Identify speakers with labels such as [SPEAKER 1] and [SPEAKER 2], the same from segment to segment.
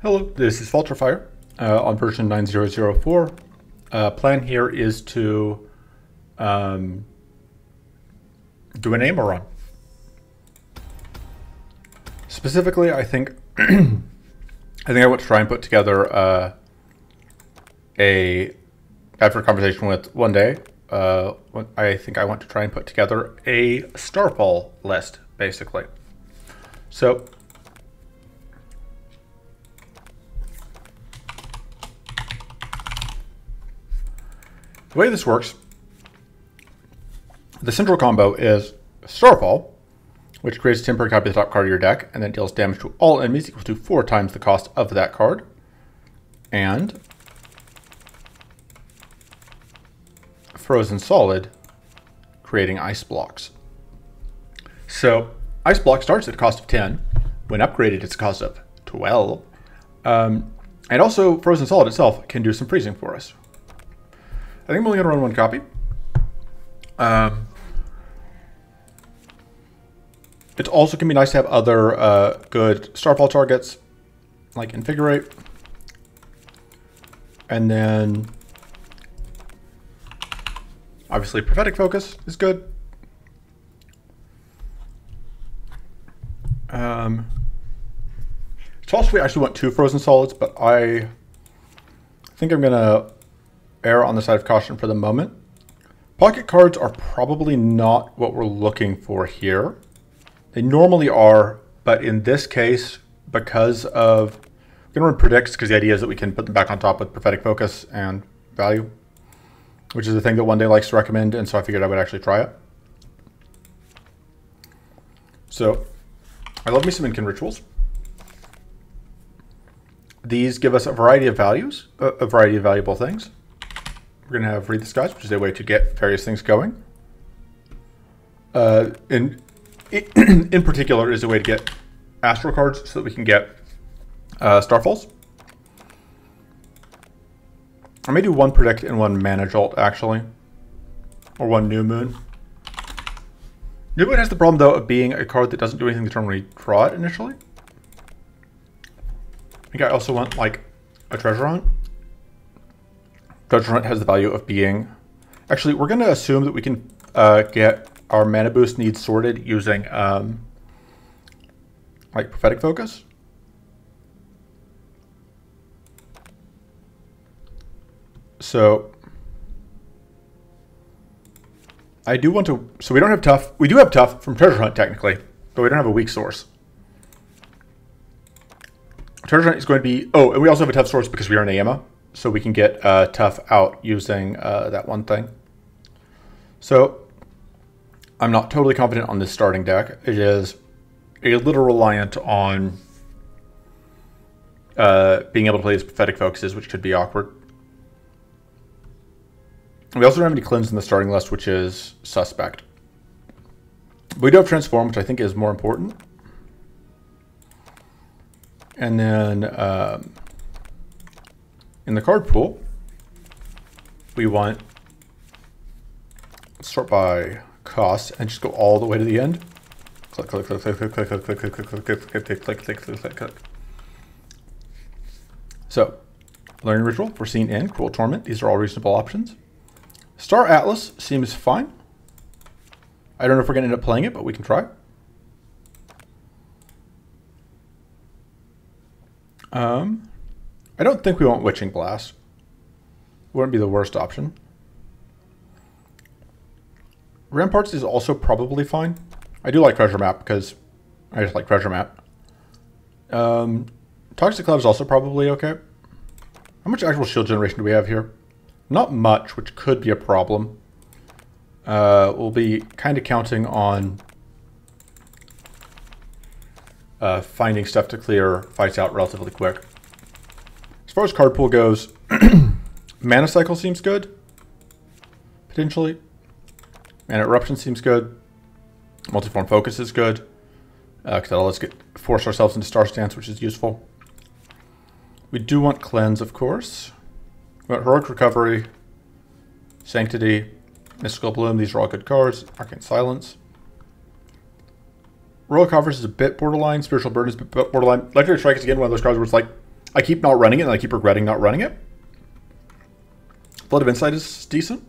[SPEAKER 1] Hello, this is Falterfire on version 9004. Plan here is to do a Nayema run. Specifically, I think I want to try and put together after a conversation with one day, I think I want to try and put together a starfall list, basically. So the way this works, the central combo is Starfall, which creates a temporary copy of the top card of your deck, and then deals damage to all enemies equal to 4 times the cost of that card. And Frozen Solid, creating ice blocks. So ice block starts at a cost of 10. When upgraded, it's a cost of 12. And also Frozen Solid itself can do some freezing for us. I think I'm only going to run one copy. It also can be nice to have other good Starfall targets, like Invigorate. And then, obviously, Prophetic Focus is good. It's also, we actually want 2 Frozen Solids, but I think I'm going to err on the side of caution for the moment. Pocket cards are probably not what we're looking for here. They normally are, but in this case, because of, we're going to run predicts because the idea is that we can put them back on top with Prophetic Focus and Value, which is a thing that One Day likes to recommend, and so I figured I would actually try it. So, I love me some Incan Rituals. These give us a variety of values, a variety of valuable things. We're going to have Read the Skies, which is a way to get various things going. In particular, is a way to get Astral cards so that we can get Starfalls. I may do 1 Predict and 1 Mana Jolt, actually. Or 1 New Moon. New Moon has the problem, though, of being a card that doesn't do anything the turn when we draw it initially. I think I also want, like, a Treasure Hunt. Treasure Hunt has the value of being... Actually, we're going to assume that we can get our mana boost needs sorted using, like, Prophetic Focus. So, I do want to... So we don't have Tough. We do have Tough from Treasure Hunt, technically, but we don't have a weak source. Treasure Hunt is going to be... Oh, and we also have a Tough source because we are Nayema, so we can get Tough out using that one thing. So, I'm not totally confident on this starting deck. It is a little reliant on being able to play these Prophetic Focuses, which could be awkward. We also don't have any Cleanse in the starting list, which is suspect. But we do have Transform, which I think is more important. And then in the card pool, we want, let's start by cost and just go all the way to the end. Click, click, click, click, click, click, click, click, click, click, click, click, click, click, click, click. So, Learning Ritual, Foreseen End, Cruel Torment, these are all reasonable options. Star Atlas seems fine. I don't know if we're going to end up playing it, but we can try. I don't think we want Witching Blast. Wouldn't be the worst option. Ramparts is also probably fine. I do like Treasure Map because I just like Treasure Map. Toxic Cloud is also probably okay. How much actual shield generation do we have here? Not much, which could be a problem. We'll be kind of counting on finding stuff to clear fights out relatively quick. As far as card pool goes, Mana Cycle seems good, potentially. Mana Eruption seems good. Multiform Focus is good, because that'll let us force ourselves into Star Stance, which is useful. We do want Cleanse, of course. We want Heroic Recovery, Sanctity, Mystical Bloom. These are all good cards. Arcane Silence. Royal Conference is a bit borderline. Spiritual Burden is a bit borderline. Legendary Strike is again one of those cards where it's like, I keep not running it, and I keep regretting not running it. Blood of Insight is decent.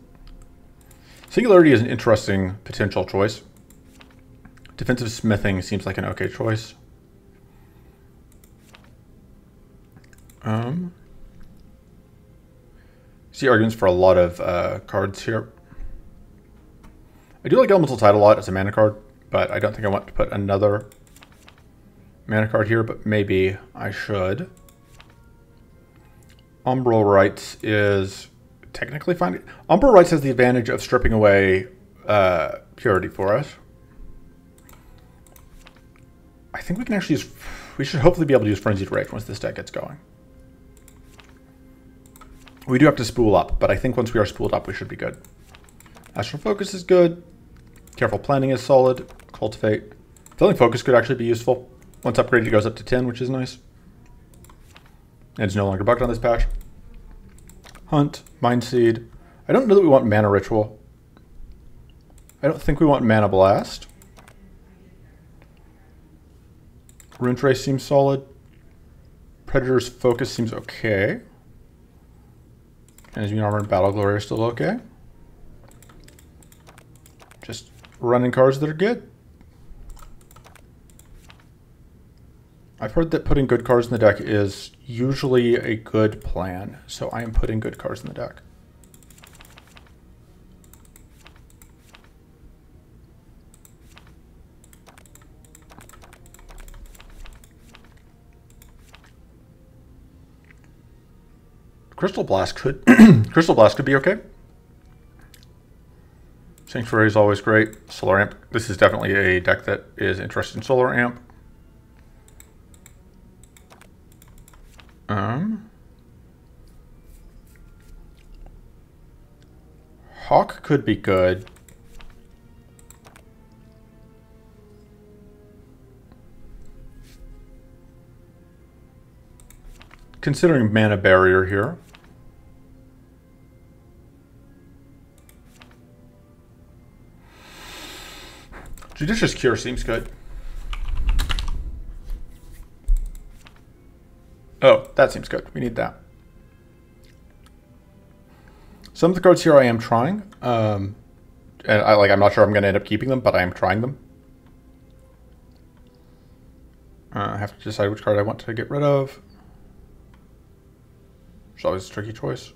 [SPEAKER 1] Singularity is an interesting potential choice. Defensive Smithing seems like an okay choice. See arguments for a lot of cards here. I do like Elemental Tide a lot as a mana card, but I don't think I want to put another mana card here, but maybe I should. Umbral Rites is technically fine. Umbral Rites has the advantage of stripping away Purity for us. I think we can actually use... We should hopefully be able to use Frenzied Rage once this deck gets going. We do have to spool up, but I think once we are spooled up, we should be good. Astral Focus is good. Careful Planning is solid. Cultivate. Filling Focus could actually be useful. Once upgraded, it goes up to 10, which is nice. And it's no longer bugged on this patch. Hunt. Mind Seed. I don't know that we want Mana Ritual. I don't think we want Mana Blast. Rune Trace seems solid. Predator's Focus seems okay. Transmute Armor and Battle Glory are still okay. Just running cards that are good. I've heard that putting good cards in the deck is usually a good plan, so I am putting good cards in the deck. Crystal Blast could Crystal Blast could be okay. Sanctuary is always great. Solar Amp. This is definitely a deck that is interested in Solar Amp. Hawk could be good. Considering Mana Barrier here. Judicious Cure seems good. Oh, that seems good. We need that. Some of the cards here I am trying. And I'm not sure I'm going to end up keeping them, but I am trying them. I have to decide which card I want to get rid of. It's always a tricky choice.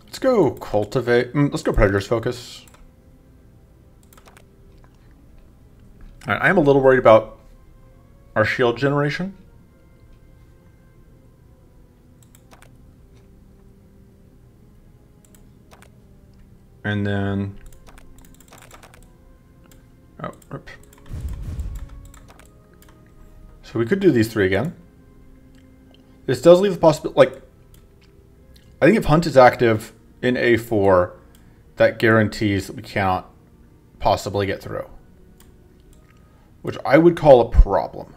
[SPEAKER 1] Let's go Cultivate. Let's go Predator's Focus. All right, I am a little worried about our shield generation. And then... Oh, rip. So we could do these three again. This does leave the possibility, like, I think if Hunt is active in A4, that guarantees that we cannot possibly get through. Which I would call a problem.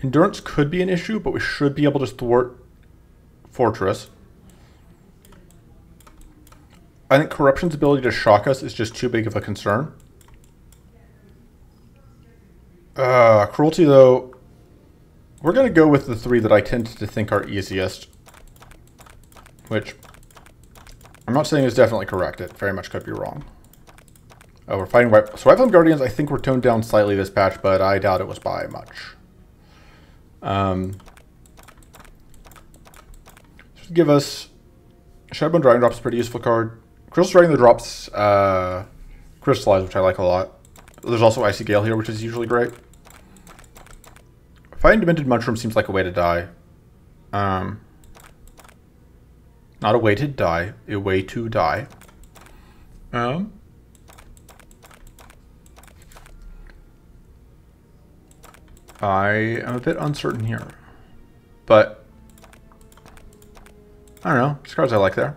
[SPEAKER 1] Endurance could be an issue, but we should be able to thwart Fortress. I think Corruption's ability to shock us is just too big of a concern. Cruelty, though, we're going to go with the three that I tend to think are easiest. Which, I'm not saying is definitely correct. It very much could be wrong. Oh, we're fighting White... So White Flame Guardians, I think, were toned down slightly this patch, but I doubt it was by much. Give us... Shadowbone Dragon Drop's a pretty useful card. Crystal Dragon that drops Crystallize, which I like a lot. There's also Icy Gale here, which is usually great. Fighting Demented Mushroom seems like a way to die. Not a way to die, a way to die. I am a bit uncertain here. But, I don't know. There's cards I like there.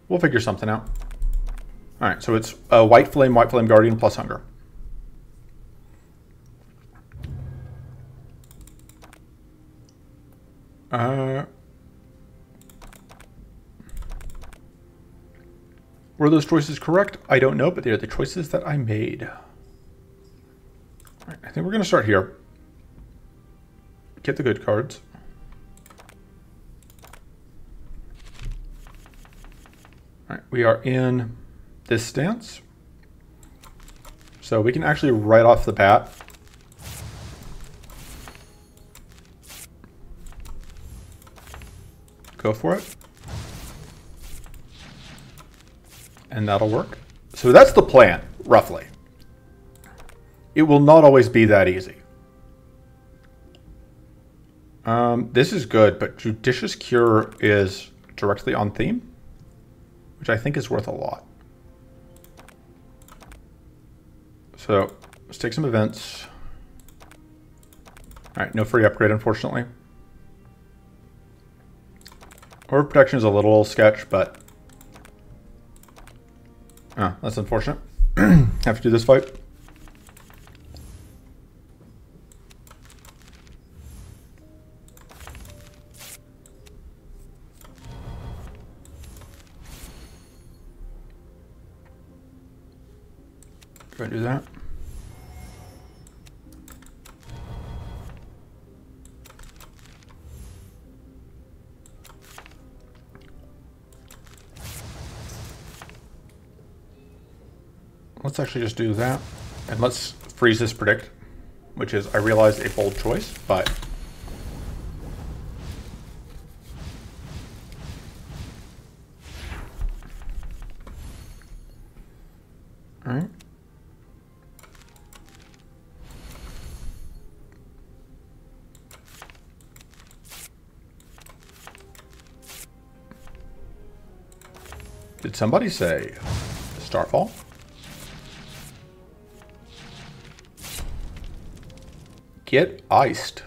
[SPEAKER 1] We'll figure something out. Alright, so it's White Flame Guardian plus Hunger. Were those choices correct? I don't know, but they are the choices that I made. All right, I think we're going to start here. Get the good cards. All right, we are in this stance. So we can actually right off the bat go for it. And that'll work. So that's the plan, roughly. It will not always be that easy. This is good, but Judicious Cure is directly on theme, which I think is worth a lot. So let's take some events. All right, no free upgrade, unfortunately. Orb Protection is a little sketch, but that's unfortunate. Have to do this fight. Go ahead and do that. Let's actually just do that. And let's freeze this predict, which is, I realize, a bold choice, but all right. Did somebody say Starfall? Get iced.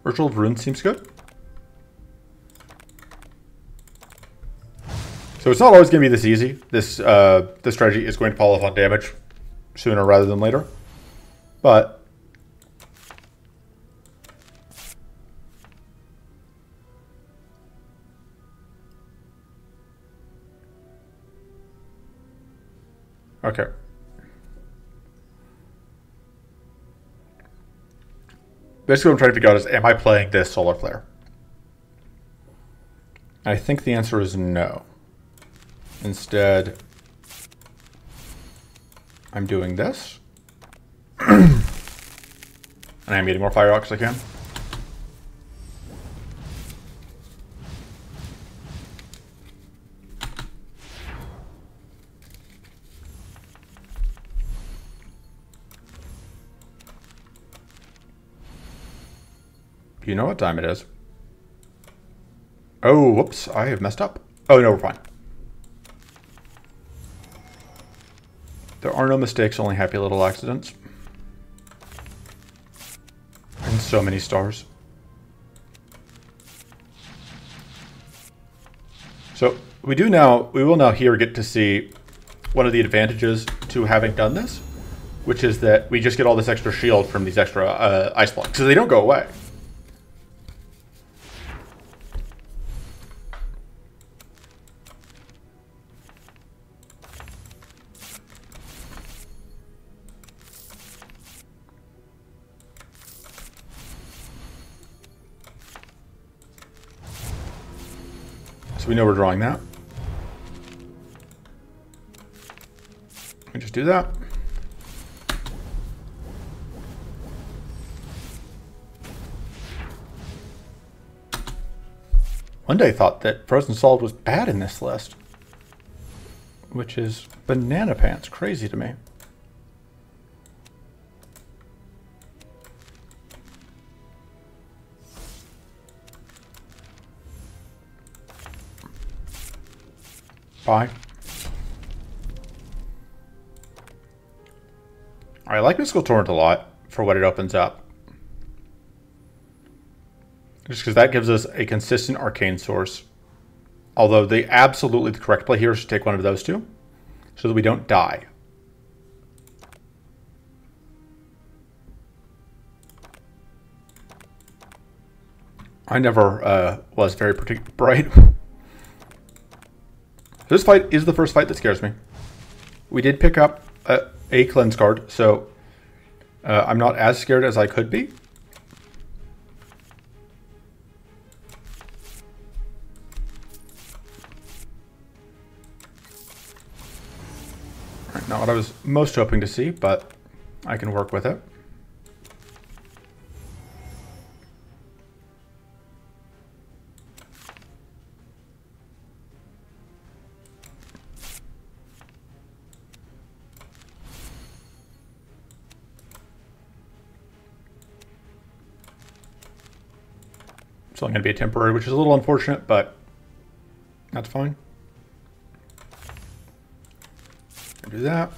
[SPEAKER 1] Ritual of Ruin seems good. So it's not always going to be this easy. This strategy is going to fall off on damage sooner rather than later. But okay. Basically what I'm trying to figure out is, am I playing this Solar Flare? I think the answer is no. Instead, I'm doing this. And I'm getting more fire out because I can. You know what time it is. Oh, whoops, I have messed up. Oh, no, we're fine. There are no mistakes, only happy little accidents. And so many stars. So we will now here get to see one of the advantages to having done this, which is that we just get all this extra shield from these extra ice blocks, so they don't go away. So we know we're drawing that. We just do that. One day I thought that Frozen Solid was bad in this list, which is banana pants crazy to me. Bye. I like Mystical Torrent a lot for what it opens up. Just because that gives us a consistent arcane source. Although absolutely the correct play here is to take one of those two, so that we don't die. I never was very bright. This fight is the first fight that scares me. We did pick up a cleanse card, so I'm not as scared as I could be. Not what I was most hoping to see, but I can work with it. It's only going to be a temporary, which is a little unfortunate, but that's fine. Do that.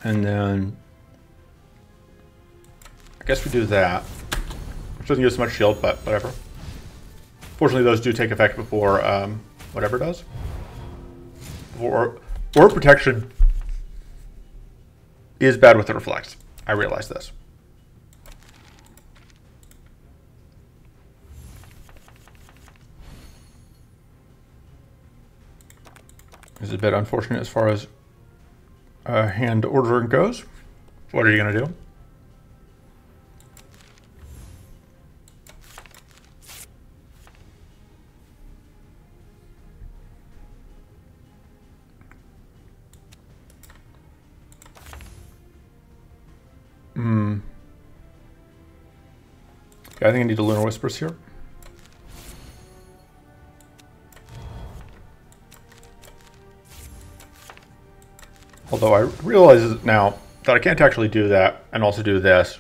[SPEAKER 1] And then I guess we do that. Which doesn't use as much shield, but whatever. Fortunately, those do take effect before whatever does. Or protection is bad with the reflex. I realize this. This is a bit unfortunate as far as hand ordering goes. What are you going to do? Okay, I think I need a Lunar Whispers here. Although I realize now that I can't actually do that and also do this.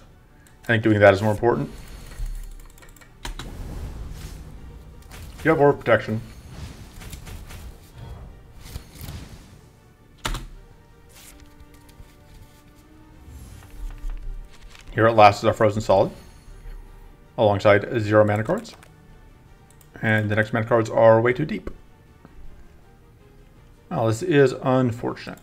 [SPEAKER 1] I think doing that is more important. You have orb protection. Here at last is our Frozen Solid, alongside 0 mana cards. And the next mana cards are way too deep. Well, this is unfortunate.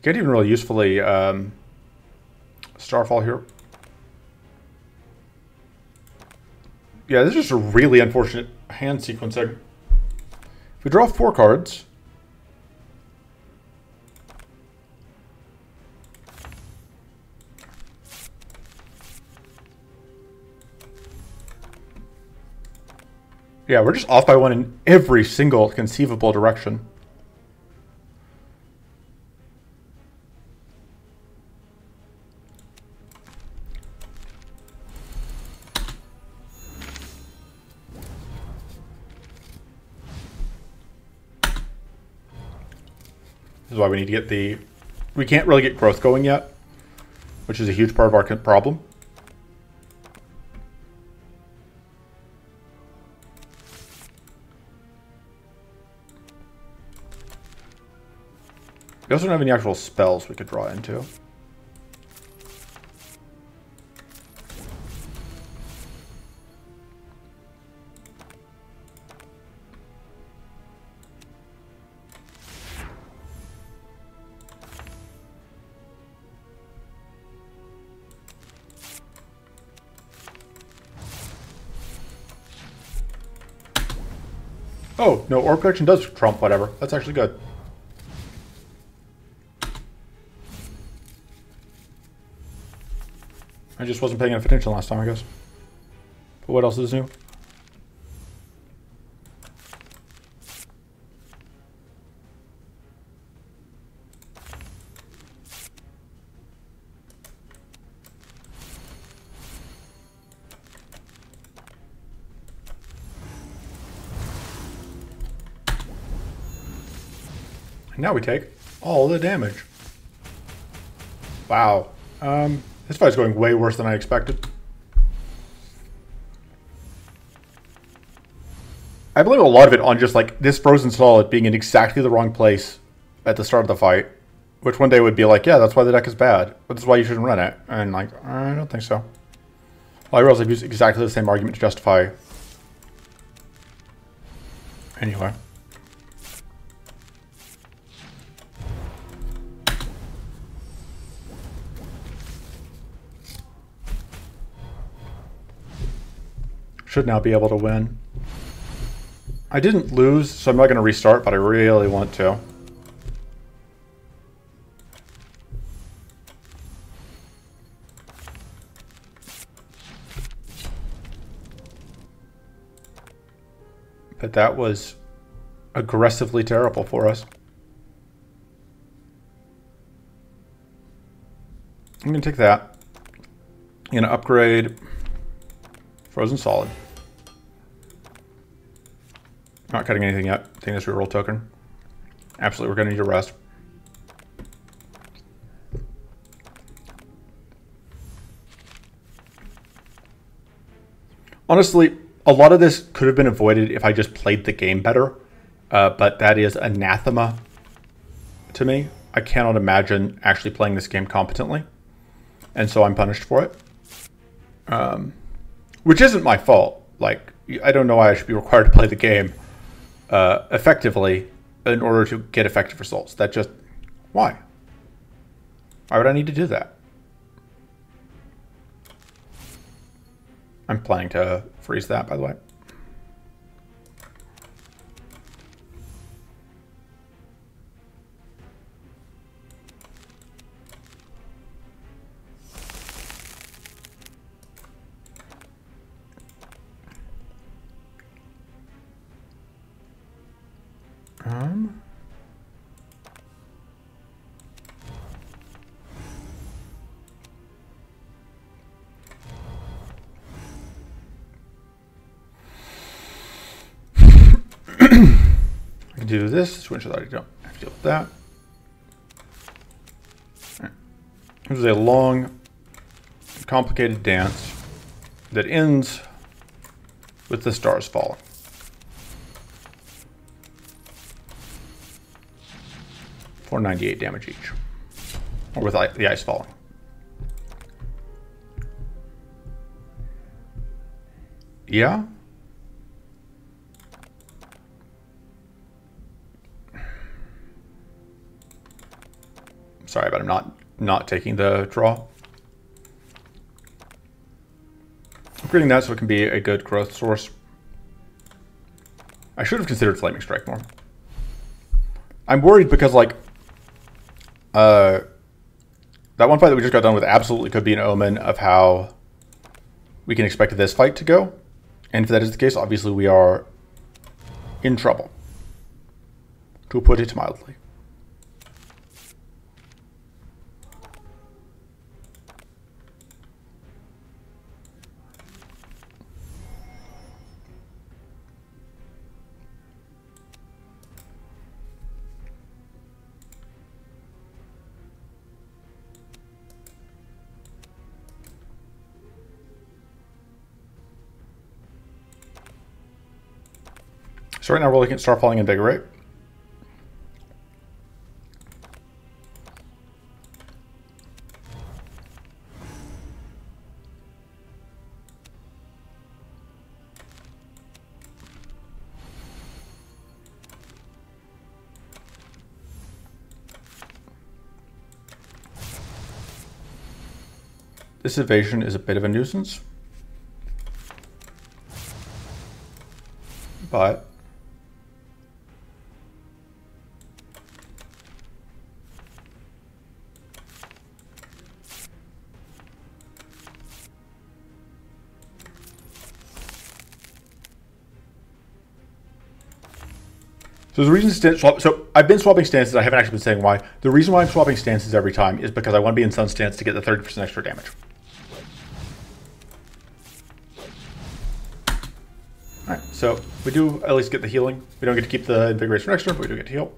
[SPEAKER 1] Can't even really usefully Starfall here. Yeah, this is just a really unfortunate hand sequencing. If we draw 4 cards, yeah, we're just off by 1 in every single conceivable direction. This is why we need to get the... We can't really get growth going yet, which is a huge part of our problem. We also don't have any actual spells we could draw into. Oh, no, orb protection does trump whatever. That's actually good. I just wasn't paying enough attention last time, I guess. But what else is new? And now we take all the damage. Wow. This fight's going way worse than I expected. I blame a lot of it on just like this Frozen Solid being in exactly the wrong place at the start of the fight. Which one day would be like, yeah, that's why the deck is bad. But that's why you shouldn't run it. And like, I don't think so. Well, I realize I've used exactly the same argument to justify. Anyway. Should now be able to win. I didn't lose, so I'm not going to restart, but I really want to. But that was aggressively terrible for us. I'm going to take that. I'm going to upgrade Frozen Solid. Not cutting anything yet. Taking this reroll token. Absolutely, we're going to need a rest. Honestly, a lot of this could have been avoided if I just played the game better. But that is anathema to me. I cannot imagine actually playing this game competently. And so I'm punished for it. Which isn't my fault. Like, I don't know why I should be required to play the game effectively in order to get effective results. That just... Why? Why would I need to do that? I'm planning to freeze that, by the way. I can do this, which I don't have to deal with that. Right. This is a long, complicated dance that ends with the stars falling. For 98 damage each. Or with the ice falling. Yeah? Sorry, but I'm not taking the draw. Upgrading that so it can be a good growth source. I should have considered Flaming Strike more. I'm worried because, like, that one fight that we just got done with absolutely could be an omen of how we can expect this fight to go. And if that is the case, obviously we are in trouble, to put it mildly. So right now we're looking at Star Falling and Invigorate. This evasion is a bit of a nuisance, but so the reason so I've been swapping stances. I haven't actually been saying why. The reason why I'm swapping stances every time is because I want to be in Sun stance to get the 30% extra damage. All right, so we do at least get the healing. We don't get to keep the invigoration for next turn, but we do get to heal.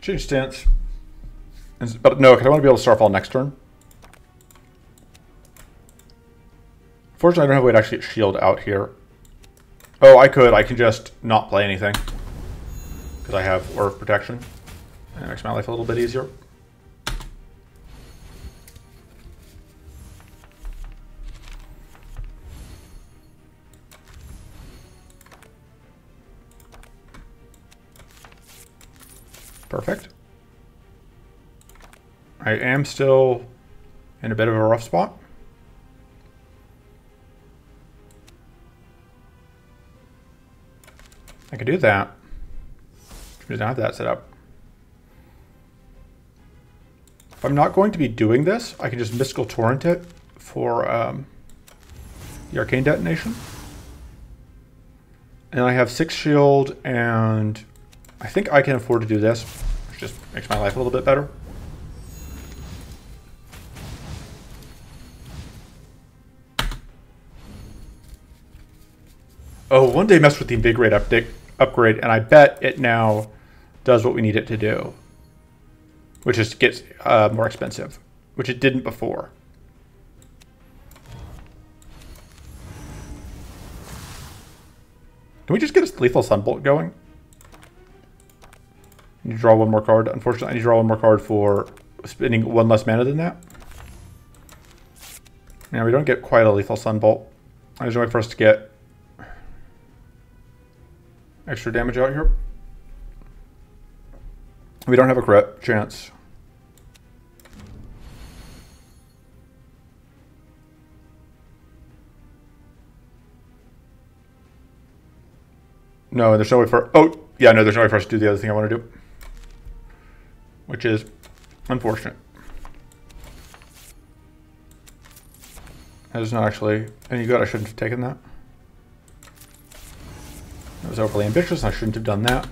[SPEAKER 1] Change stance. But no, because I want to be able to Starfall next turn. Fortunately, I don't have a way to actually get shield out here. Oh, I could. I can just not play anything. Because I have Aura of Protection. And it makes my life a little bit easier. Perfect. I am still in a bit of a rough spot. I could do that. I don't have that set up. If I'm not going to be doing this, I can just Mystical Torrent it for the Arcane Detonation. And I have 6 shield, and I think I can afford to do this, which just makes my life a little bit better. Oh, one day messed with the Invigorate upgrade, and I bet it now does what we need it to do, which is gets more expensive, which it didn't before. Can we just get a Lethal Sunbolt going? I need to draw one more card. Unfortunately, I need to draw one more card for spending 1 less mana than that. Now, we don't get quite a Lethal Sunbolt. There's no way for us to get extra damage out here. We don't have a crit chance. No, there's no way for... Oh, yeah, no, there's no way for us to do the other thing I want to do. Which is unfortunate. That is not actually any good. I shouldn't have taken that. That was overly ambitious. I shouldn't have done that.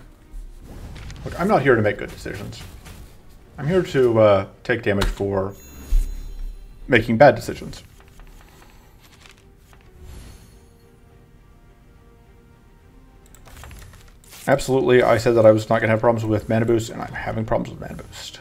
[SPEAKER 1] Look, I'm not here to make good decisions. I'm here to take damage for making bad decisions. Absolutely, I said that I was not going to have problems with mana boost, and I'm having problems with mana boost.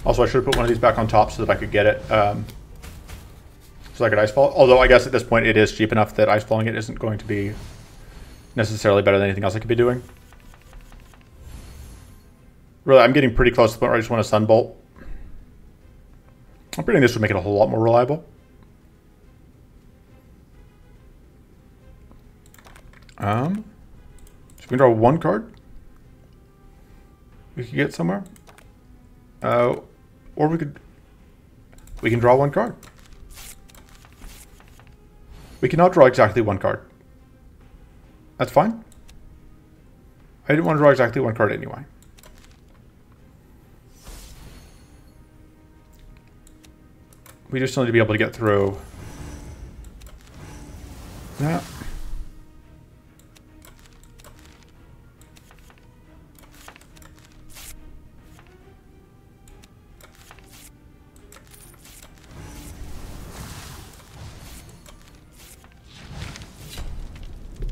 [SPEAKER 1] Also, I should have put one of these back on top so that I could get it, so I could Icefall. Although I guess at this point it is cheap enough that Icefalling it isn't going to be necessarily better than anything else I could be doing. Really, I'm getting pretty close to the point where I just want a Sunbolt. I'm pretty this would make it a whole lot more reliable. So we can draw 1 card. We could get somewhere. Or we can draw 1 card. We cannot draw exactly 1 card. That's fine. I didn't want to draw exactly 1 card anyway. We just need to be able to get through that.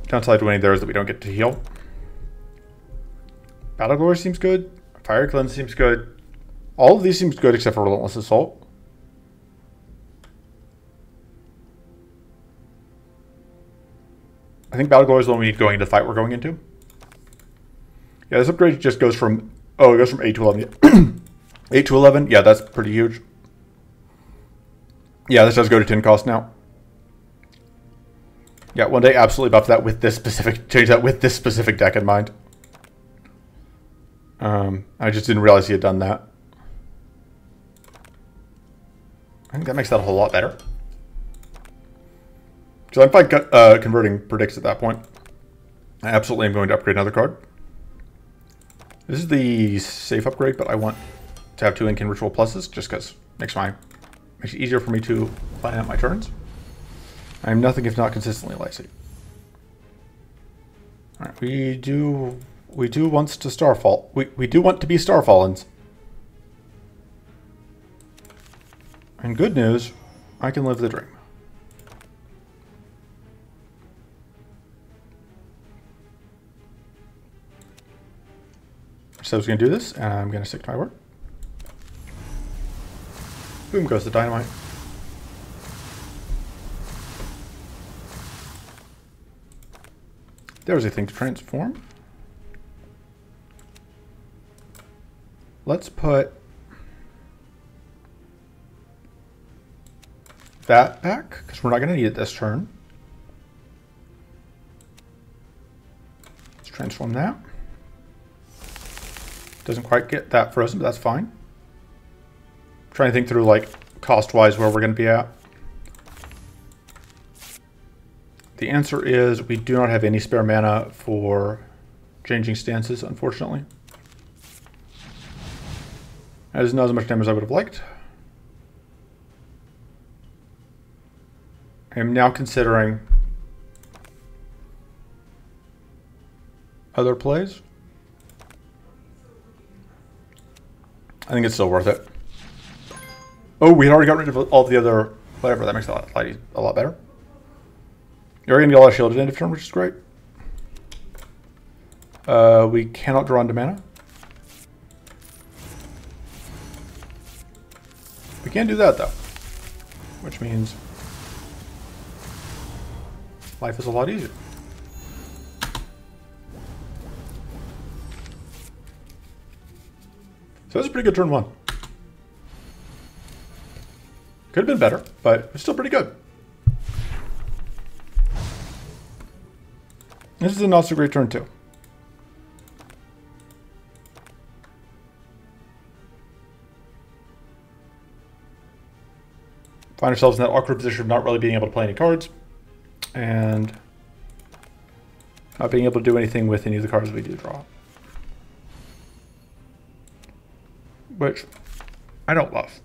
[SPEAKER 1] Downside to winning there is that we don't get to heal. Battle Glory seems good. Fire Cleanse seems good. All of these seems good except for Relentless Assault. I think Battle Glory is the one we need going into the fight we're going into. Yeah, this upgrade just goes from... Oh, it goes from 8 to 11. 8 to 11? Yeah, that's pretty huge. Yeah, this does go to 10 cost now. Yeah, one day absolutely buff that with this specific... Change that with this specific deck in mind. I just didn't realize he had done that. I think that makes that a whole lot better. So I'm fine converting predicts at that point. I absolutely am going to upgrade another card. This is the safe upgrade, but I want to have 2 Incan Ritual Pluses just because makes it easier for me to plan out my turns. I'm nothing if not consistently lazy. All right, we do want to Starfall. We do want to be Starfallens. And good news, I can live the dream. So I was going to do this, and I'm going to stick to my word. Boom goes the dynamite. There's a thing to transform. Let's put that back, because we're not going to need it this turn. Let's transform that. Doesn't quite get that frozen, but that's fine. I'm trying to think through, like, cost-wise where we're going to be at. The answer is we do not have any spare mana for changing stances, unfortunately. That is not as much damage as I would have liked. I am now considering other plays. I think it's still worth it. Oh, we had already got rid of all the other whatever. That makes it a lot better. You're going to get a lot of shielded end of turn, which is great. We cannot draw into mana. We can do that, though. Which means life is a lot easier. So that's a pretty good turn one. Could have been better, but it's still pretty good. This is a not so great turn two. Find ourselves in that awkward position of not really being able to play any cards and not being able to do anything with any of the cards we do draw. Which I don't love.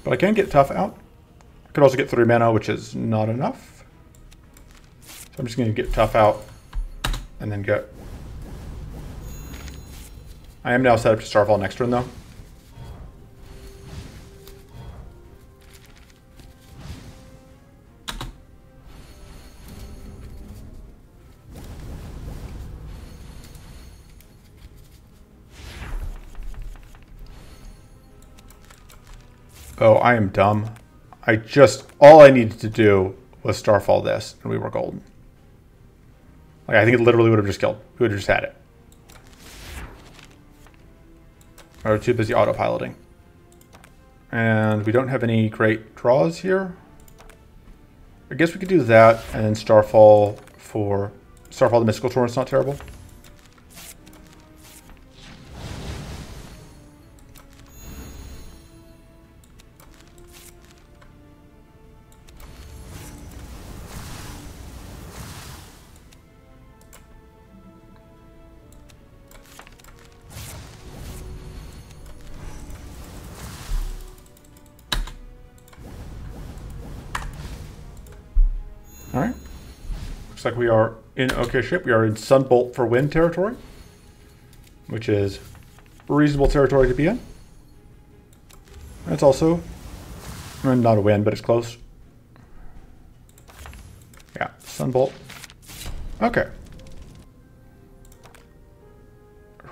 [SPEAKER 1] But I can get tough out. I could also get 3 mana, which is not enough. So I'm just going to get tough out and then go. I am now set up to Starfall next turn, though. Oh, I am dumb. All I needed to do was Starfall this, and we were golden. Like, I think it literally would have just killed. We would have just had it. We're too busy autopiloting. And we don't have any great draws here. I guess we could do that, and then Starfall the Mystical Torrent's not terrible. All right. Looks like we are in okay shape. We are in Sunbolt for win territory, which is reasonable territory to be in. It's also not a win, but it's close. Yeah, Sunbolt. Okay.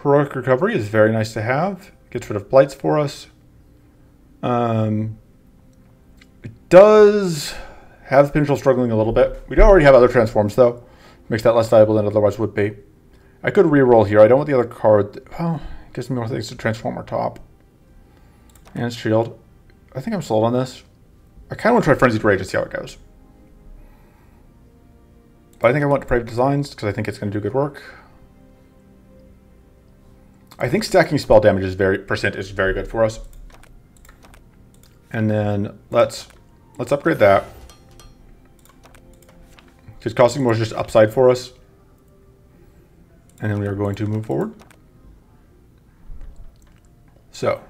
[SPEAKER 1] Heroic Recovery is very nice to have. Gets rid of blights for us. It does have Pinchel struggling a little bit. We don't already have other transforms, though. Makes that less valuable than it otherwise would be. I could re-roll here. I don't want the other card. Well, it gives me more things to transform our top. And shield. I think I'm sold on this. I kind of want to try Frenzied Rage to see how it goes. But I think I want Depraved Designs because I think it's going to do good work. I think stacking spell damage is very good for us. And then let's upgrade that. Because costing more is just upside for us. And then we are going to move forward. So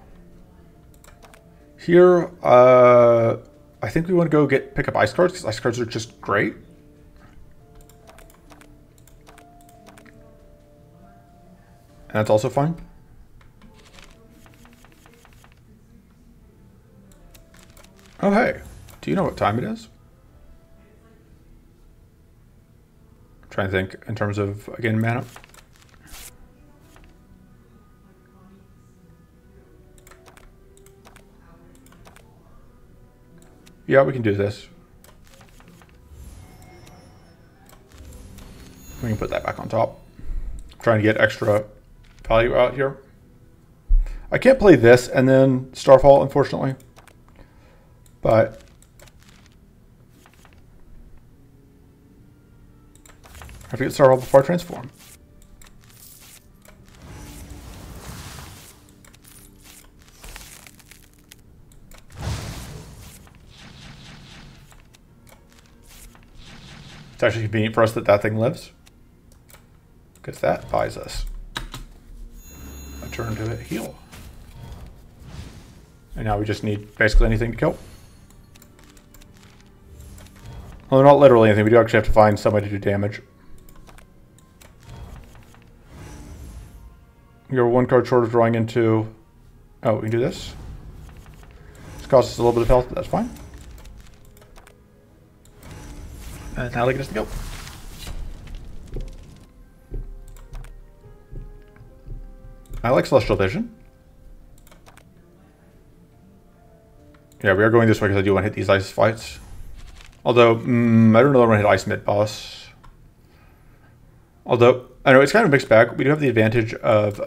[SPEAKER 1] here, I think we want to go pick up ice cards because ice cards are just great. And that's also fine. Oh, hey. Do you know what time it is? trying to think in terms of, again, mana. Yeah, we can do this. We can put that back on top. I'm trying to get extra value out here. I can't play this and then Starfall, unfortunately. But I have to get Starfall before I transform. It's actually convenient for us that that thing lives, because that buys us a turn to heal. And now we just need basically anything to kill. Well, not literally anything. We do actually have to find somebody to do damage. You're one card short of drawing into... Oh, we can do this. This costs us a little bit of health, but that's fine. And now they get us to go. I like Celestial Vision. Yeah, we are going this way because I do want to hit these ice fights. Although, I don't know that I want to hit ice mid-boss. Although, I know it's kind of a mixed bag. We do have the advantage of...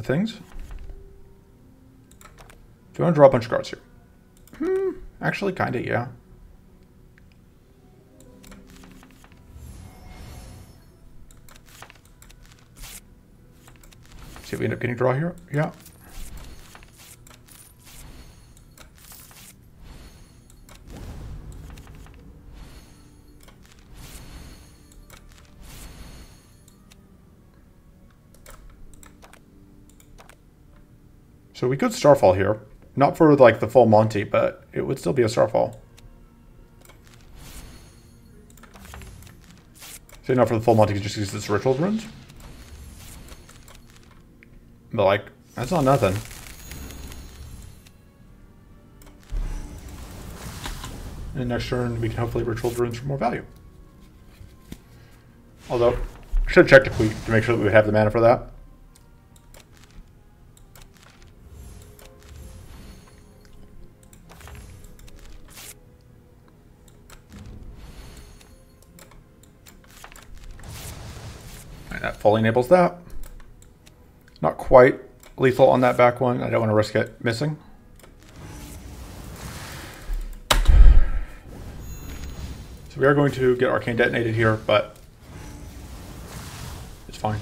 [SPEAKER 1] things. Do you want to draw a bunch of cards here? Actually, kind of, yeah. See if we end up getting a draw here. Yeah. So we could Starfall here. Not for like the full Monty, but it would still be a Starfall. So not for the full Monty, just use this Ritual Runes. But like, that's not nothing. And next turn we can hopefully Ritual Runes for more value. Although, I should have checked if we to make sure that we would have the mana for that. That fully enables that. Not quite lethal on that back one. I don't want to risk it missing. So we are going to get Arcane detonated here, but it's fine.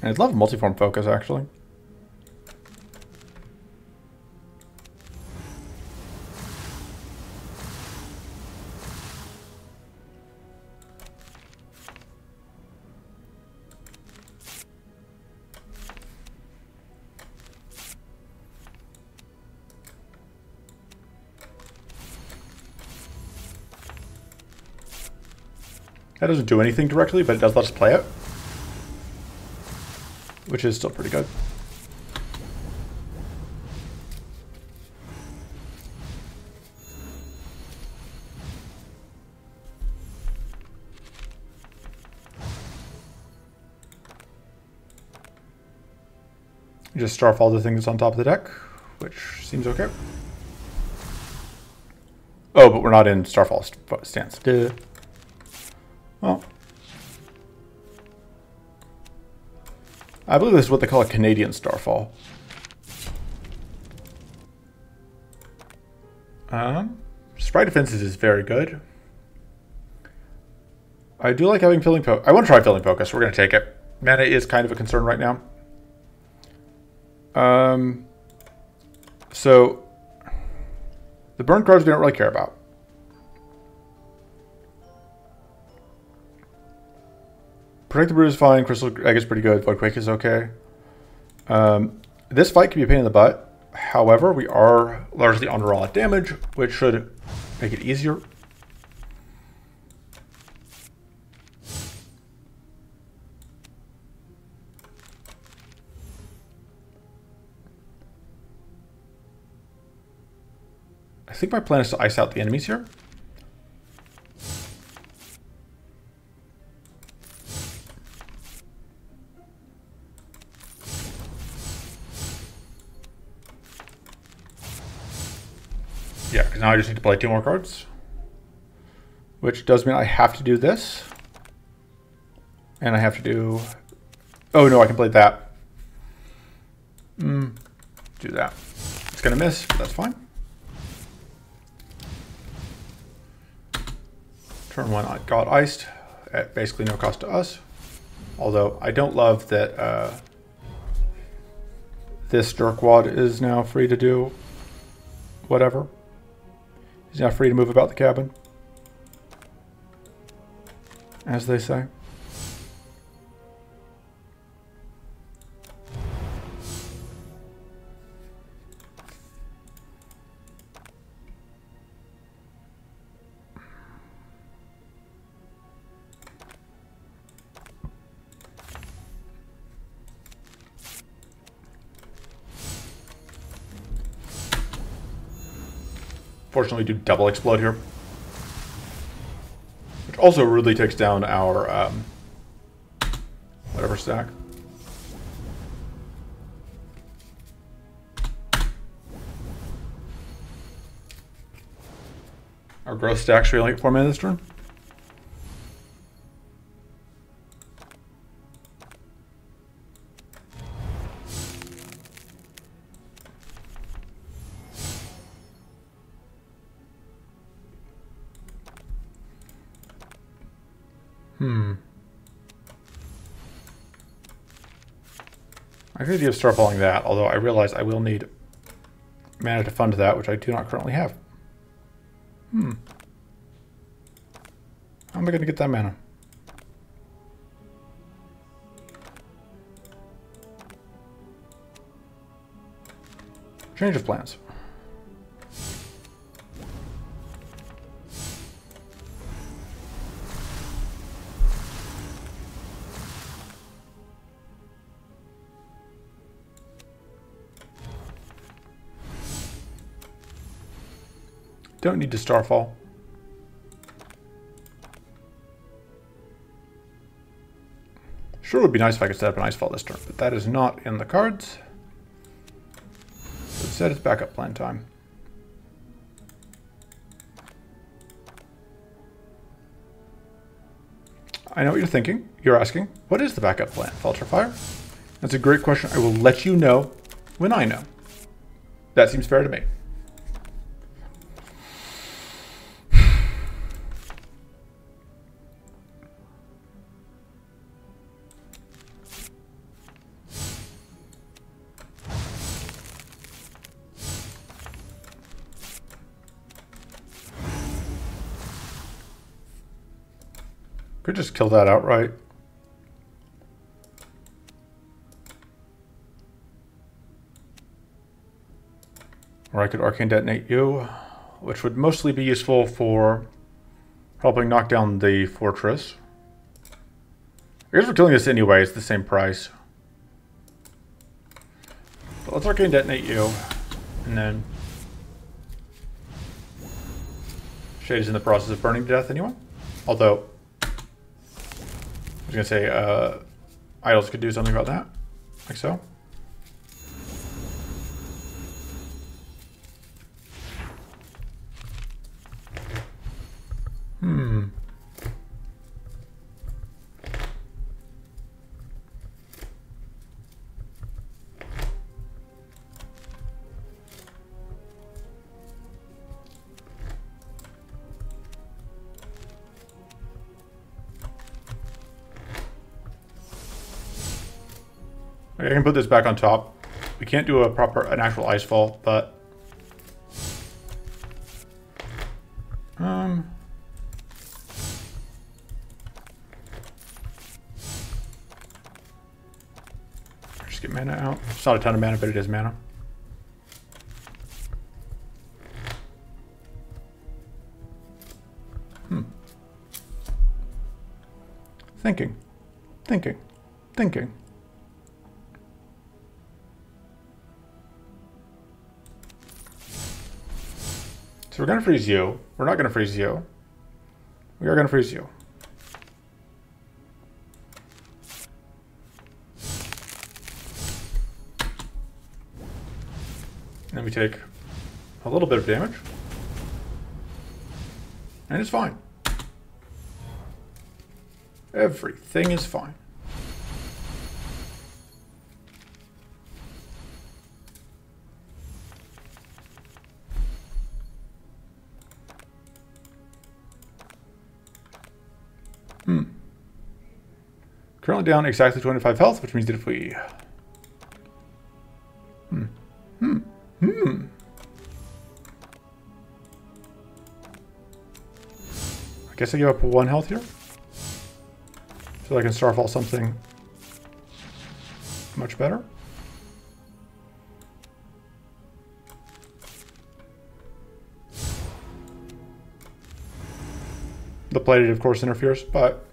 [SPEAKER 1] And I'd love multiform focus, actually. That doesn't do anything directly, but it does let us play it, which is still pretty good. Just Starfall the thing that's on top of the deck, which seems okay. Oh, but we're not in Starfall stance. Duh. Well, I believe this is what they call a Canadian Starfall. Sprite Defenses is very good. I do like having Filling Focus. I want to try Filling Focus. We're going to take it. Mana is kind of a concern right now. So, the burn cards we don't really care about. Protect the Brood is fine. Crystal Egg is pretty good. Void Quake is okay. This fight can be a pain in the butt. However, we are largely under all damage, which should make it easier. I think my plan is to ice out the enemies here. Yeah, because now I just need to play 2 more cards. Which does mean I have to do this. And I have to do... Oh no, I can play that. Do that. It's going to miss, but that's fine. Turn 1 I got iced at basically no cost to us. Although I don't love that this jerkwad is now free to do whatever. He's now free to move about the cabin, as they say. Fortunately, we do double explode here, which also rudely takes down our whatever stack. Our growth stack should be like 4 mana this turn. I could have starfalling that, although I realize I will need mana to fund that, which I do not currently have. How am I going to get that mana? Change of plans. Don't need to starfall. Sure would be nice if I could set up an icefall this turn, but that is not in the cards. So instead it's backup plan time. I know what you're thinking. You're asking, what is the backup plan, Falter Fire? That's a great question. I will let you know when I know. That seems fair to me. Could just kill that outright. Or I could arcane detonate you, which would mostly be useful for helping knock down the fortress. I guess we're killing this anyway, it's the same price. But let's arcane detonate you, and then Shade's in the process of burning to death anyway. Although I was going to say, idols could do something about that, like so. I can put this back on top. We can't do an actual icefall, but just get mana out. It's not a ton of mana, but it is mana. Thinking. So we're going to freeze you. We're not going to freeze you. We are going to freeze you. And then we take a little bit of damage. And it's fine. Everything is fine. Currently down exactly 25 health, which means that if we... I guess I give up 1 health here. So I can Starfall something much better. The plated, of course, interferes, but...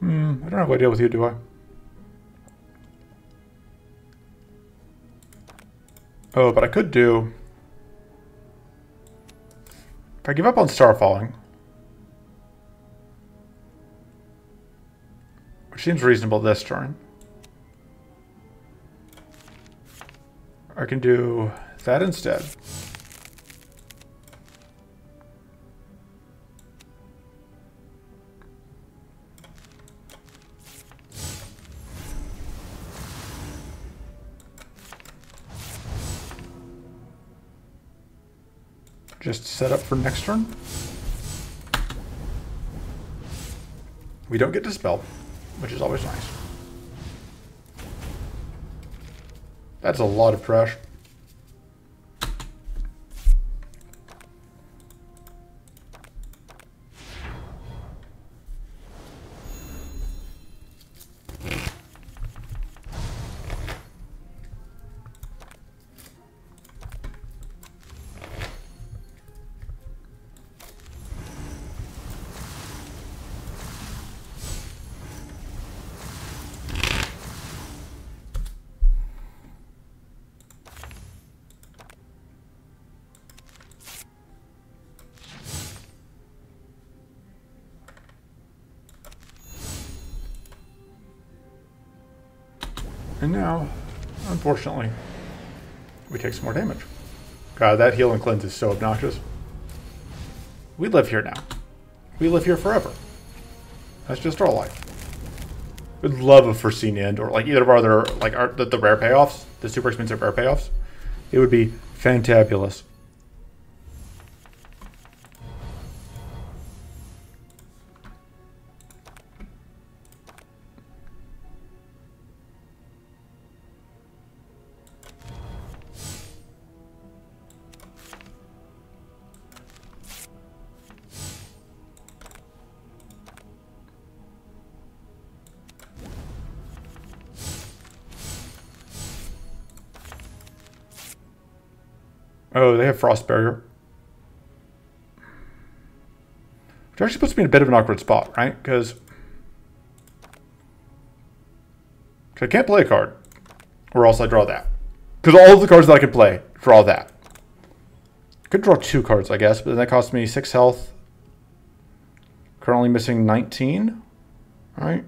[SPEAKER 1] I don't have a deal with you, do I? Oh, but I could do... If I give up on Starfalling, which seems reasonable this turn, I can do that instead. Just set up for next turn. We don't get Dispelled, which is always nice. That's a lot of trash. And now, unfortunately, we take some more damage. God, that heal and cleanse is so obnoxious. We live here now. We live here forever. That's just our life. Would love a foreseen end, or like either of our other, like the rare payoffs, the super expensive rare payoffs. It would be fantabulous. Oh, they have Frost Barrier. Which actually puts me in a bit of an awkward spot, right? Because I can't play a card. Or else I draw that. Because all of the cards that I can play, draw that. I could draw 2 cards, I guess, but then that costs me 6 health. Currently missing 19. Alright.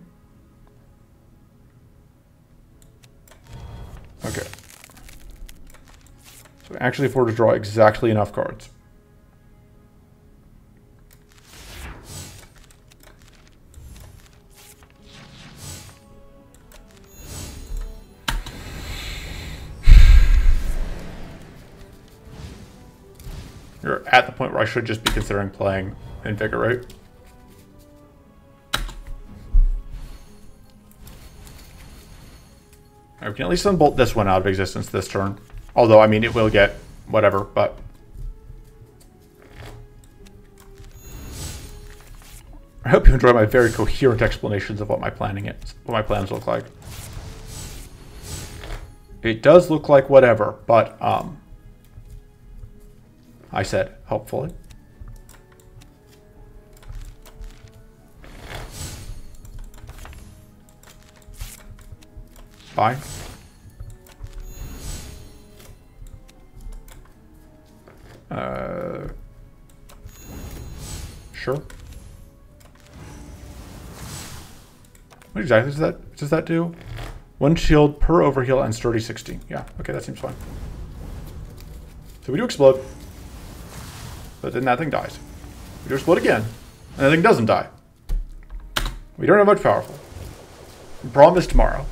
[SPEAKER 1] Okay. So I actually afford to draw exactly enough cards. You're at the point where I should just be considering playing Invigorate. I can at least unbolt this one out of existence this turn. Although, I mean, it will get whatever, but... I hope you enjoy my very coherent explanations of what my planning is, what my plans look like. It does look like whatever, but, I said, hopefully. Buy. Sure. What exactly does that do? 1 shield per overheal and sturdy 16. Yeah, okay, that seems fine. So we do explode, but then that thing dies. We do explode again, and that thing doesn't die. We don't have much powerful. We promise tomorrow.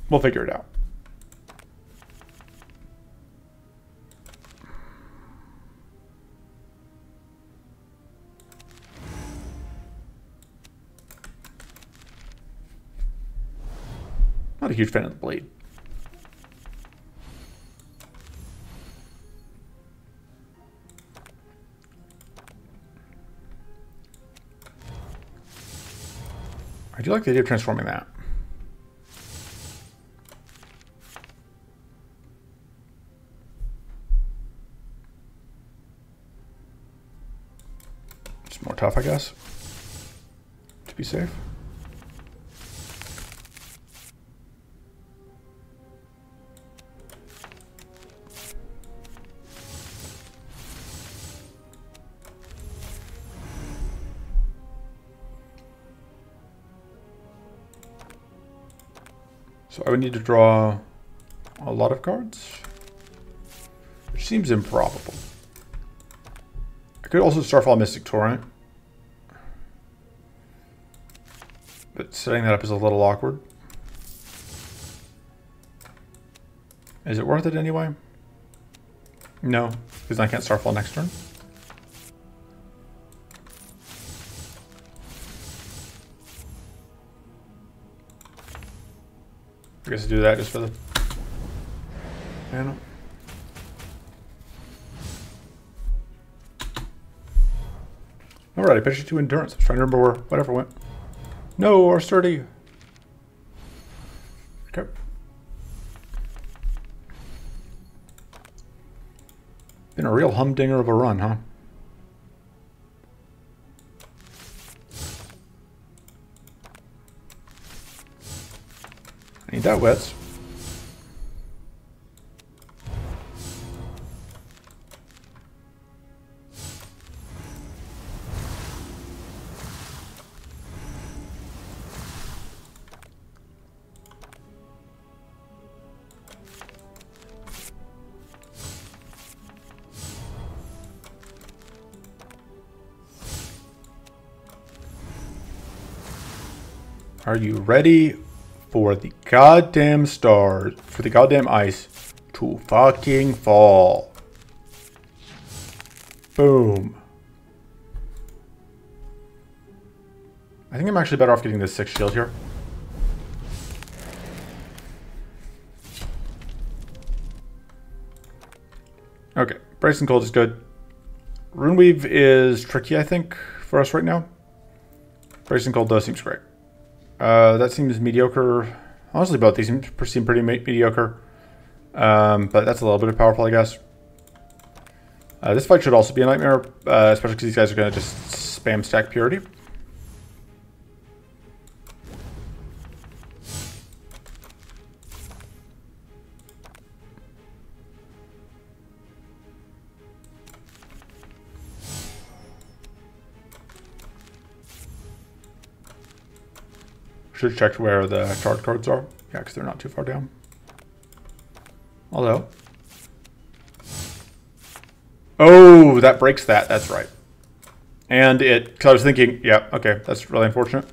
[SPEAKER 1] We'll figure it out. Not a huge fan of the blade. I do like the idea of transforming that. It's more tough, I guess, to be safe. So I would need to draw a lot of cards, which seems improbable. I could also Starfall Mystic Torrent, but setting that up is a little awkward. Is it worth it anyway? No, because I can't Starfall next turn. I guess I do that just for the mana. Alright, I bet you 2 endurance. I was trying to remember where whatever went. No, or sturdy. Okay. Been a real humdinger of a run, huh? I need that wets. Are you ready for the goddamn stars, for the goddamn ice to fucking fall? Boom. I think I'm actually better off getting this 6 shield here. Okay, Bracing Cold is good. Runeweave is tricky, I think, for us right now. Bracing Cold does seems great. That seems mediocre. Honestly, both these seem pretty mediocre. But that's a little bit of powerful, I guess. This fight should also be a nightmare, especially because these guys are going to just spam stack Purity. Should have checked where the card cards are. Yeah, because they're not too far down. Although. Oh, that breaks that. That's right. And it, because I was thinking, yeah, okay, that's really unfortunate.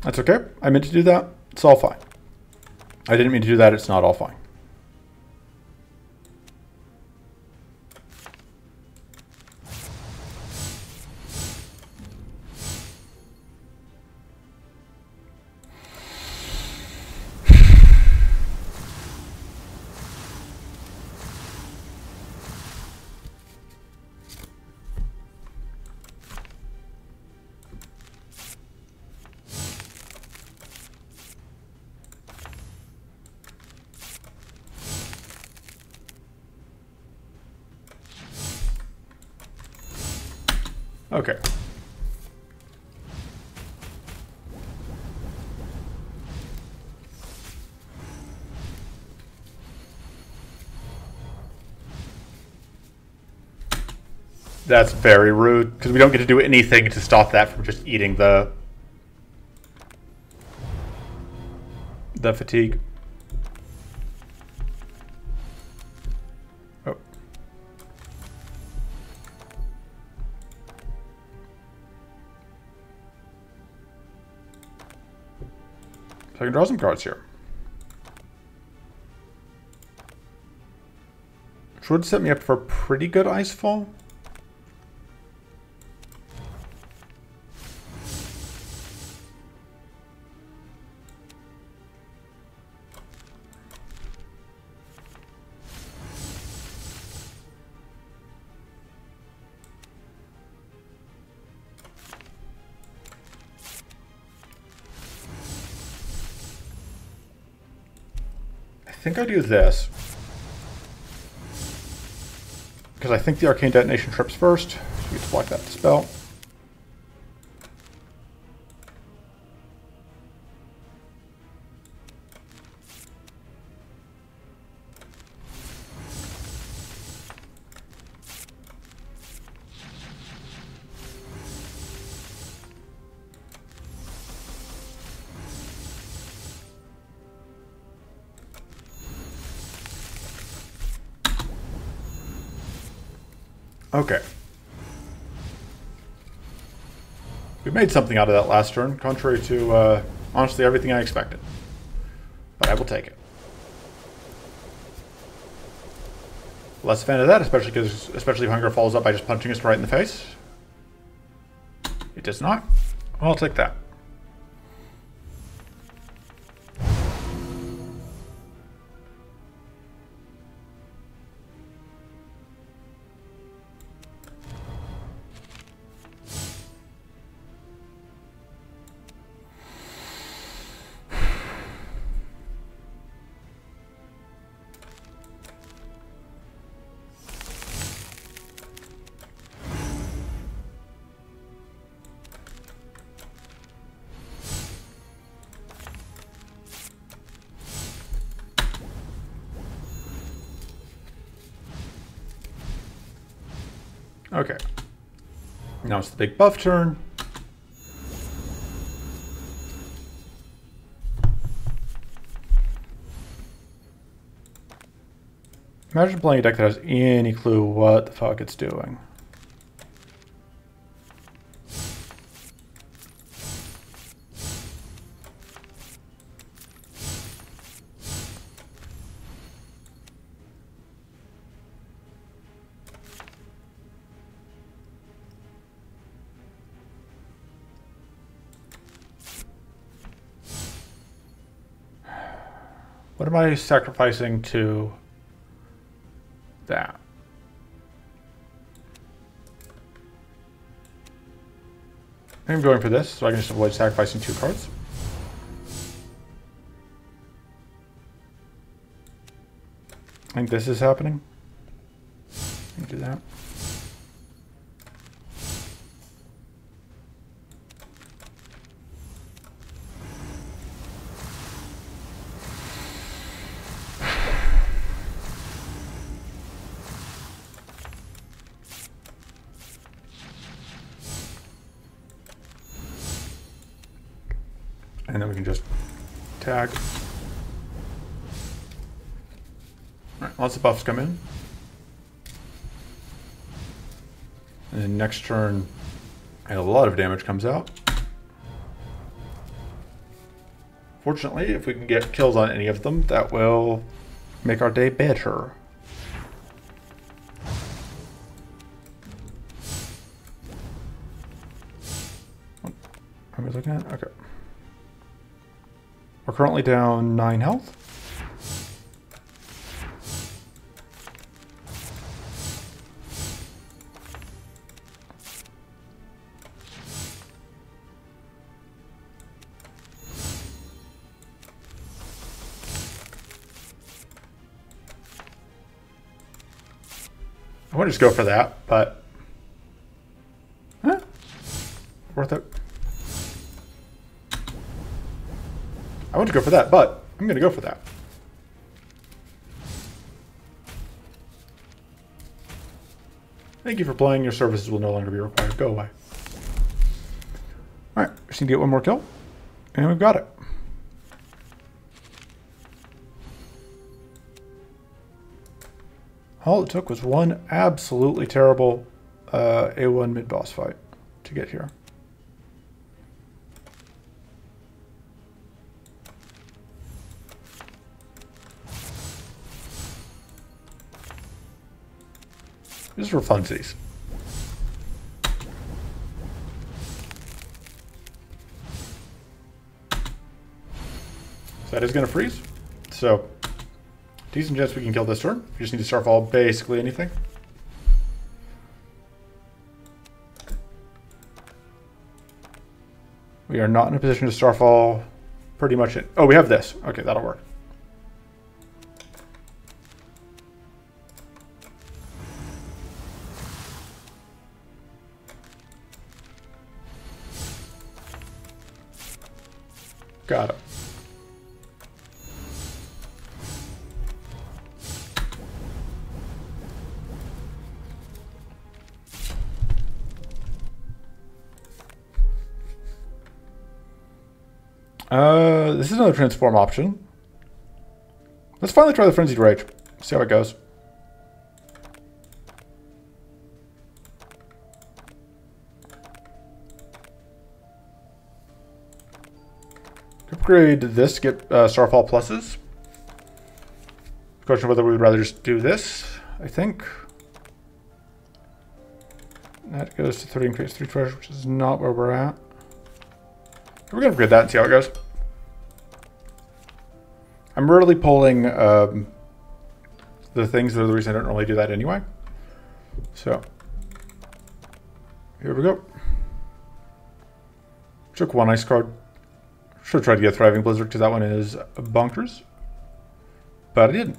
[SPEAKER 1] That's okay. I meant to do that. It's all fine. I didn't mean to do that. It's not all fine. Okay. That's very rude, because we don't get to do anything to stop that from just eating the fatigue. Oh. So I can draw some cards here. Which would set me up for a pretty good Icefall. I think I do this. Because I think the Arcane Detonation trips first. So we get to block that spell. Okay. We made something out of that last turn, contrary to, honestly, everything I expected. But I will take it. Less a fan of that, especially if Hunger follows up by just punching us right in the face. It does not. Well, I'll take that. Okay. Now it's the big buff turn. Imagine playing a deck that has any clue what the fuck it's doing. What am I sacrificing to that? I'm going for this, so I can just avoid sacrificing 2 cards. I think this is happening. Let me do that. And then we can just tag. Alright, lots of buffs come in. And then next turn, a lot of damage comes out. Fortunately, if we can get kills on any of them, that will make our day better. What are we looking at? Okay. We're currently down 9 health. I want to just go for that, but worth it. I want to go for that, but I'm going to go for that. Thank you for playing. Your services will no longer be required. Go away. Alright, just need to get one more kill. And we've got it. All it took was one absolutely terrible A1 mid-boss fight to get here. Just for funsies. So that is going to freeze. So, decent chance we can kill this turn. We just need to starfall basically anything. We are not in a position to starfall pretty much it. Oh, we have this. Okay, that'll work. Got it. This is another transform option. Let's finally try the Frenzied Rage. See how it goes. Upgrade this to get Starfall pluses. Question whether we would rather just do this, I think. That goes to 30 and creates 3 treasure, which is not where we're at. We're going to upgrade that and see how it goes. I'm really pulling the things that are the reason I don't normally do that anyway. So, here we go. Took one ice card. Should have tried to get Thriving Blizzard because that one is bonkers. But I didn't.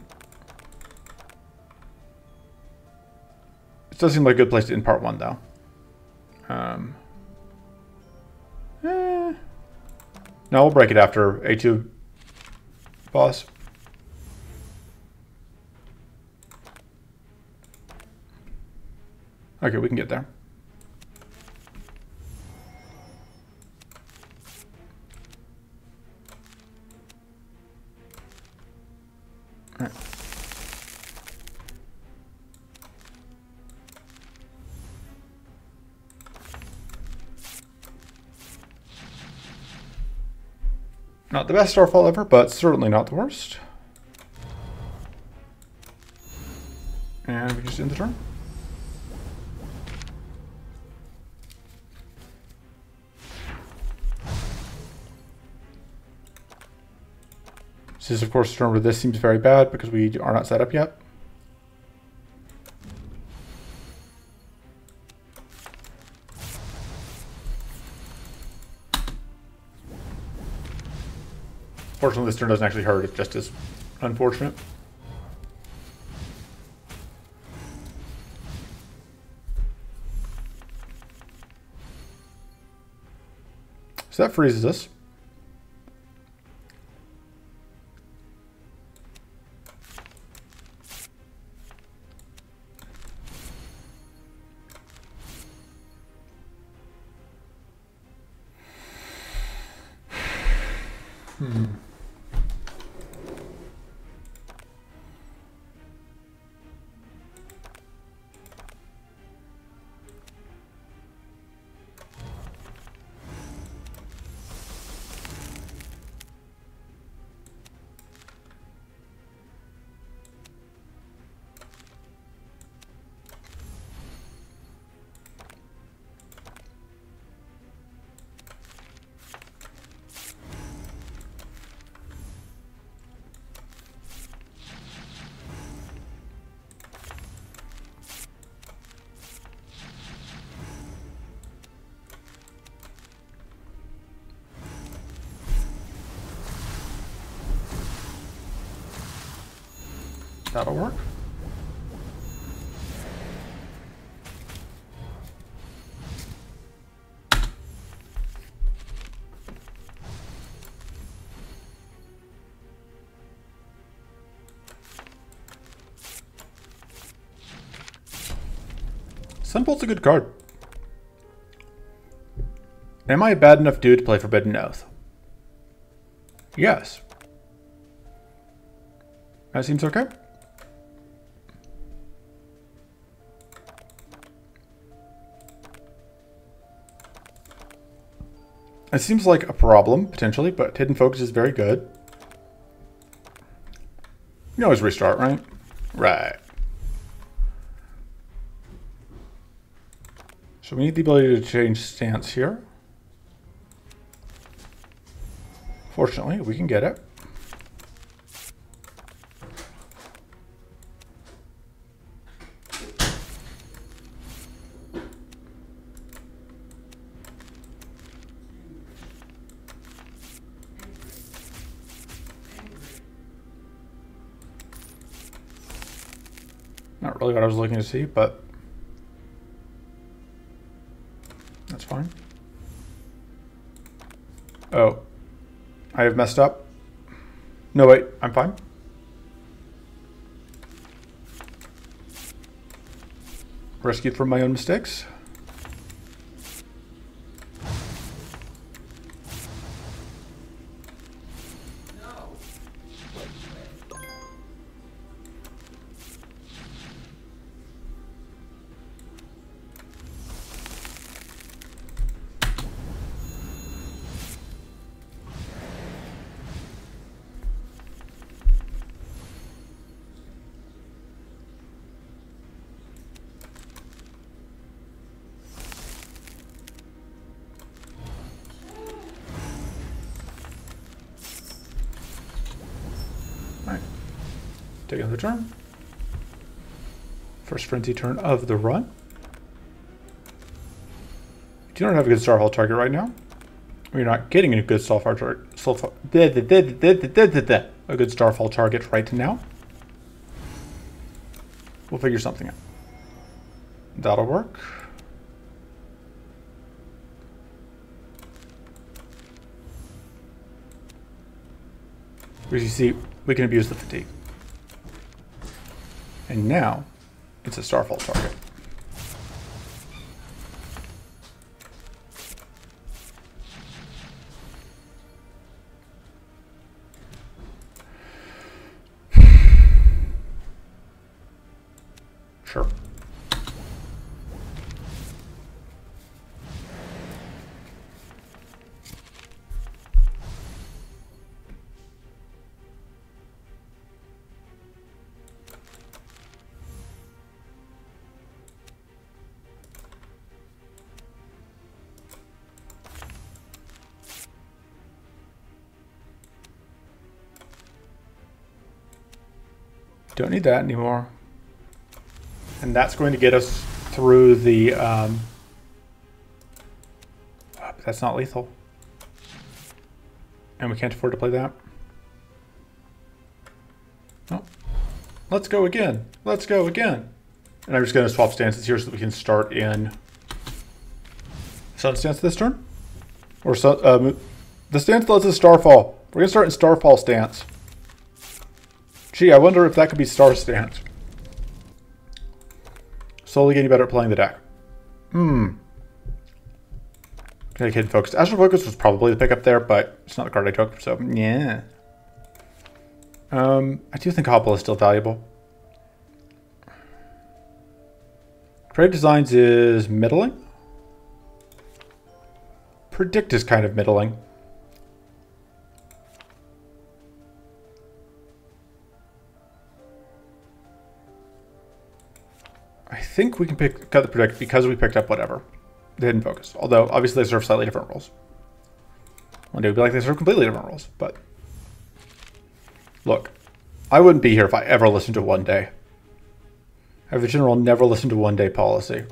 [SPEAKER 1] It does seem like a good place to end part 1 though. No, we'll break it after A2 boss. Okay, we can get there. All right. Not the best Starfall ever, but certainly not the worst. And we just end the turn. This is, of course, a turn where this seems very bad because we are not set up yet. Fortunately, this turn doesn't actually hurt. It just is unfortunate. So that freezes us. That'll work. Sunbolt's a good card. Am I a bad enough dude to play Forbidden Oath? Yes. That seems okay. It seems like a problem, potentially, but Hidden Focus is very good. You can always restart, right? Right. So we need the ability to change stance here. Fortunately, we can get it. Not really what I was looking to see, but that's fine. Oh, I have messed up. No, wait, I'm fine. Rescued from my own mistakes. Take another turn. First frenzy turn of the run. Do you not have a good Starfall target right now? Or you're not getting a good Starfall target. A good Starfall target right now. We'll figure something out. That'll work. As you see, we can abuse the fatigue. And now, it's a Starfall target. Sure. Don't need that anymore. And that's going to get us through the... that's not lethal. And we can't afford to play that. Oh. Let's go again. Let's go again. And I'm just going to swap stances here so that we can start in Sun stance this turn. Or the stance lets us Starfall. We're going to start in Starfall stance. Gee, I wonder if that could be Star stance. Slowly getting better at playing the deck. Dedicated Focus. Astral Focus was probably the pickup there, but it's not the card I took, so yeah. I do think Hopple is still valuable. Creative Designs is middling. Predict is kind of middling. I think we can cut the Predict because we picked up whatever. The Hidden Focus. Although, obviously, they serve slightly different roles. One day it would be like they serve completely different roles, but... Look, I wouldn't be here if I ever listened to One Day. I have a general never listen to One Day policy.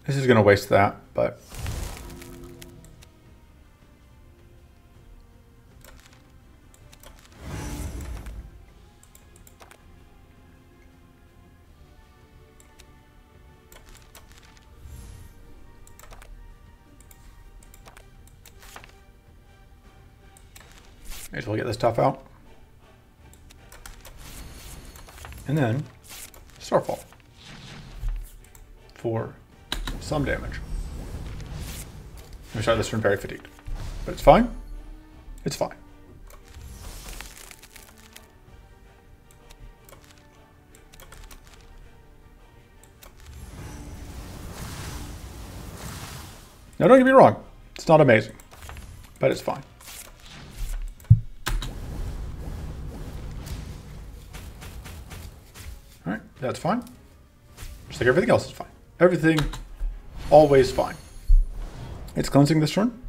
[SPEAKER 1] This is going to waste that, but... May as well get this stuff out. And then Starfall for some damage. We start this turn very fatigued, but it's fine. It's fine. Now, don't get me wrong. It's not amazing, but it's fine. All right, that's fine. Just like everything else is fine. Everything, always fine. It's cleansing this turn.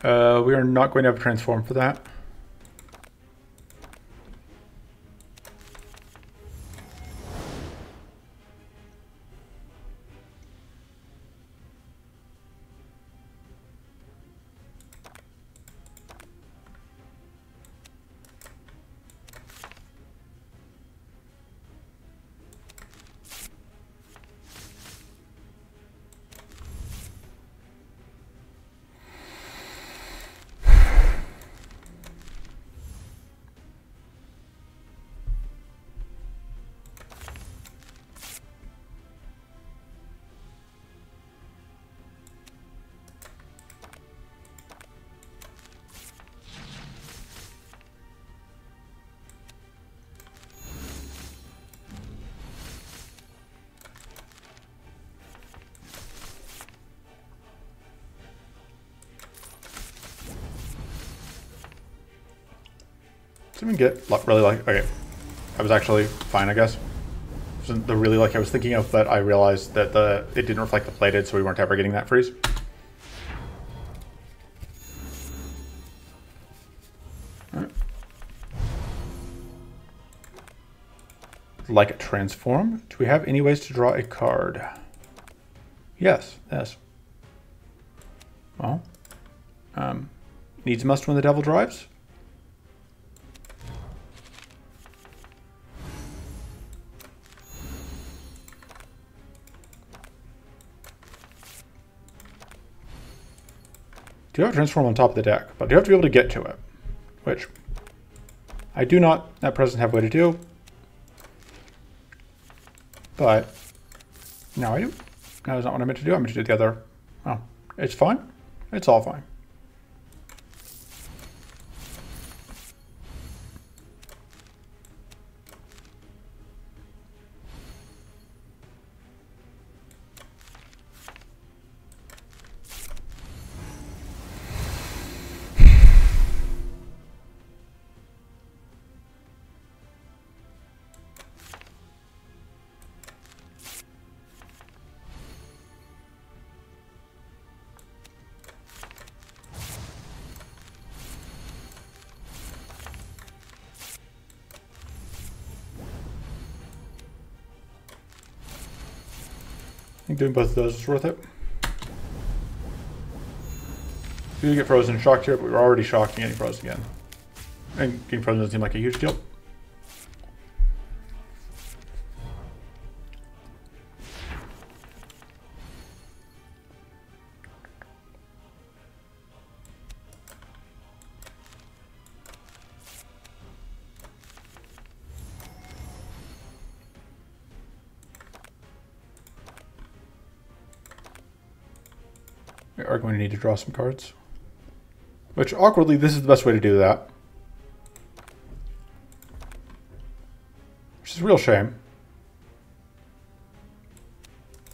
[SPEAKER 1] We are not going to have a transform for that. Didn't get really like, okay, that was actually fine, I guess. It wasn't the really like I was thinking of, but I realized that it didn't reflect the plated, so we weren't ever getting that freeze. All right. Like a transform. Do we have any ways to draw a card? Yes, yes. Well, needs must when the devil drives. Do have a transform on top of the deck, but you have to be able to get to it, which I do not at present have a way to do, but now I do. That is not what I meant to do. I meant to do the other. Oh, it's fine. It's all fine. I think doing both of those is worth it. We do get frozen and shocked here, but we were already shocked and getting frozen again. And getting frozen doesn't seem like a huge deal. We are going to need to draw some cards. Which, awkwardly, this is the best way to do that. Which is a real shame.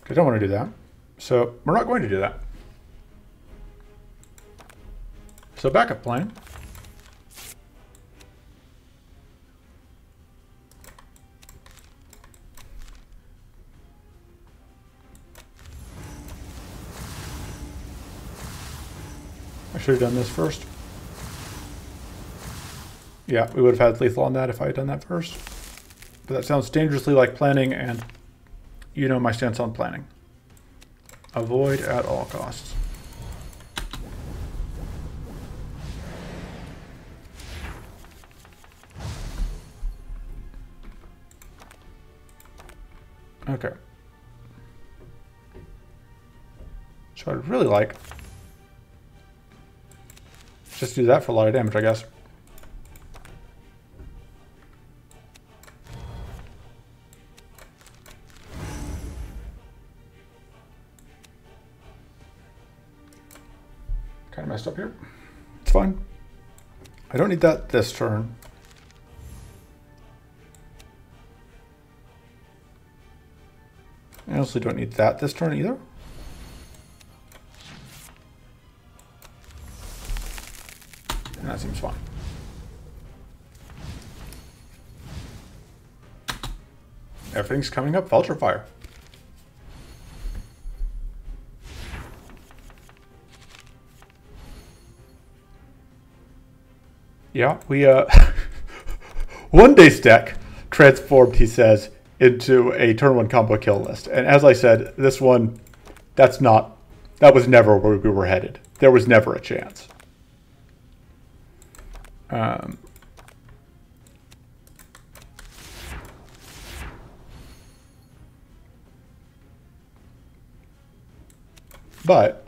[SPEAKER 1] I don't want to do that. So, we're not going to do that. So, backup plan. I should have done this first. Yeah, we would have had lethal on that if I had done that first. But that sounds dangerously like planning, and you know my stance on planning. Avoid at all costs. Okay. So I'd really like just do that for a lot of damage, I guess. Kind of messed up here. It's fine. I don't need that this turn. I honestly don't need that this turn either. And that seems fine. Everything's coming up. Vulture Fire. Yeah, we, one day's deck transformed, he says, into a turn 1 combo kill list. And as I said, this one, that was never where we were headed. There was never a chance. But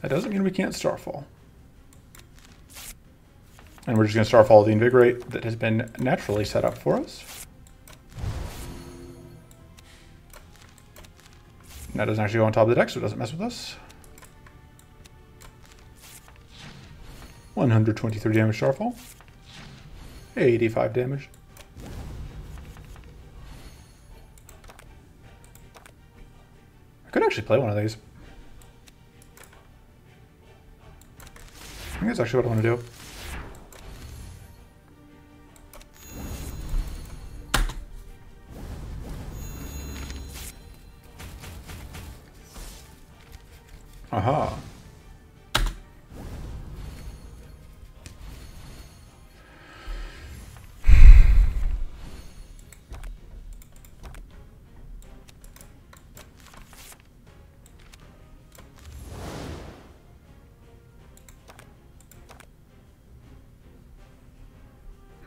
[SPEAKER 1] that doesn't mean we can't Starfall. And we're just going to Starfall the Invigorate that has been naturally set up for us. And that doesn't actually go on top of the deck, so it doesn't mess with us. 123 damage Starfall. 85 damage. I could actually play one of these. I think that's actually what I want to do. Aha.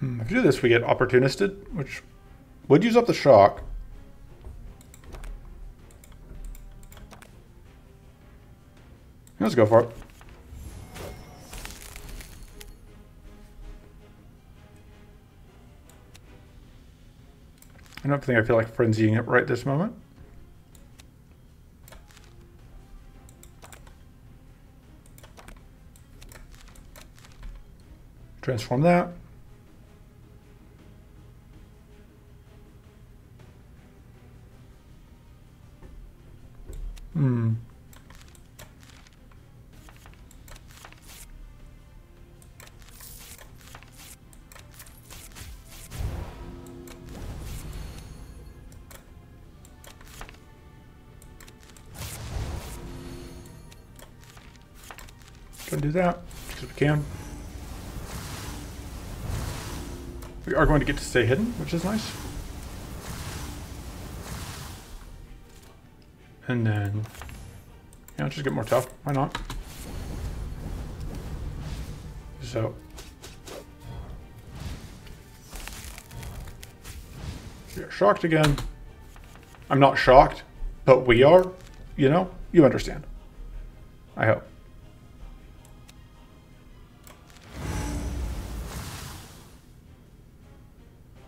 [SPEAKER 1] If we do this, we get Opportunisted, which would use up the shock. Let's go for it. I don't think I feel like frenzying it right this moment. Transform that. Gonna do that because we can. We are going to get to stay hidden, which is nice. And then, yeah, just get more tough. Why not? So, you're shocked again. I'm not shocked, but we are. You know, you understand. I hope.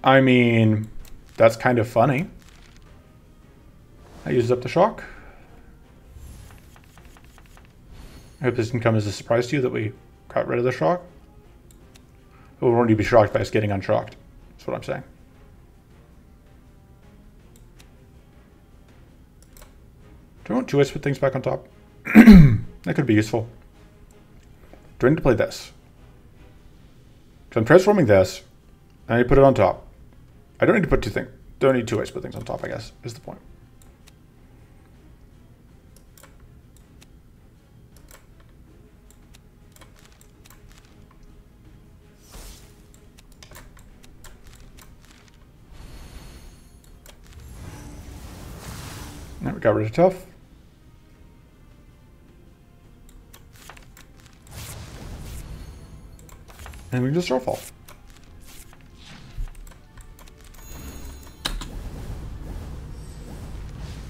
[SPEAKER 1] I mean, that's kind of funny. I used up the shock. I hope this didn't come as a surprise to you that we got rid of the shock. But we won't be shocked by us getting unshocked. That's what I'm saying. Do I want 2-ice put things back on top? That could be useful. Do I need to play this? So I'm transforming this, and I put it on top. I don't need to put don't need 2-ice put things on top, I guess, is the point. Now we got rid of tough. And we can just shortfall.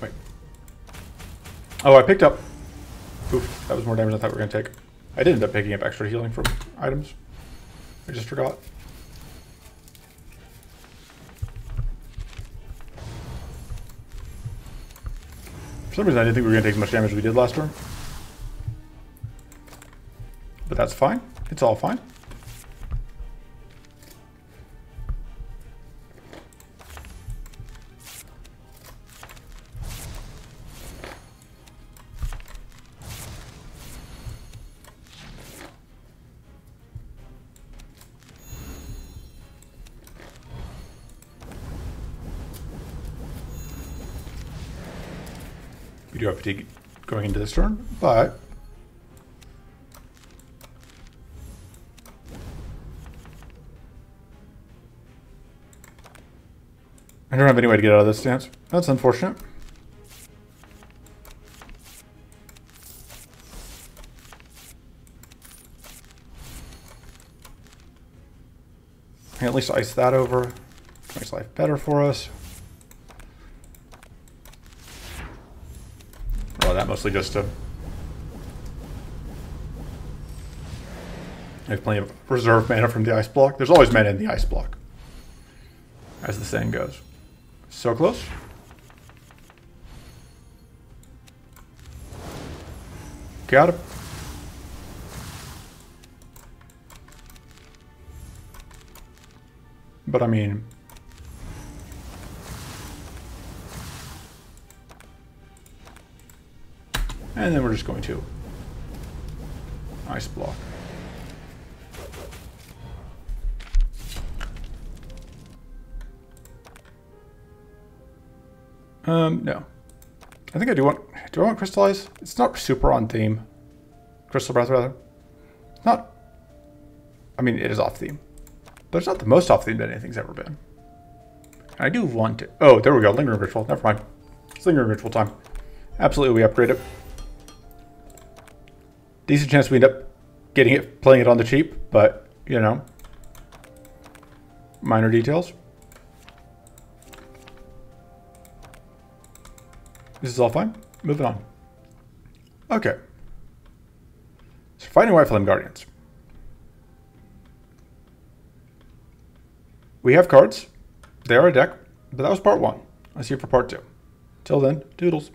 [SPEAKER 1] Wait. Oh, I picked up. Oof, that was more damage than I thought we were going to take. I did end up picking up extra healing from items. I just forgot. For some reason, I didn't think we were going to take as much damage as we did last turn. But that's fine. It's all fine. We do have fatigue going into this turn, but I don't have any way to get out of this stance. That's unfortunate. I can at least ice that over. Makes life better for us. Well, that mostly just to... I have plenty of reserve mana from the ice block. There's always mana in the ice block, as the saying goes. So close. Got it. But I mean... And then we're just going to ice block. No. I think I do I want Crystallize? It's not super on theme. Crystal Breath, rather. It's not... I mean, it is off theme. But it's not the most off theme that anything's ever been. I do want it. Oh, there we go. Lingering Ritual. Never mind. It's Lingering Ritual time. Absolutely, we upgrade it. Decent chance we end up getting it, playing it on the cheap, but, you know. Minor details. This is all fine. Moving on. Okay. So fighting White Flame Guardians. We have cards. They are a deck, but that was part one. Let's see you for part two. Till then, doodles.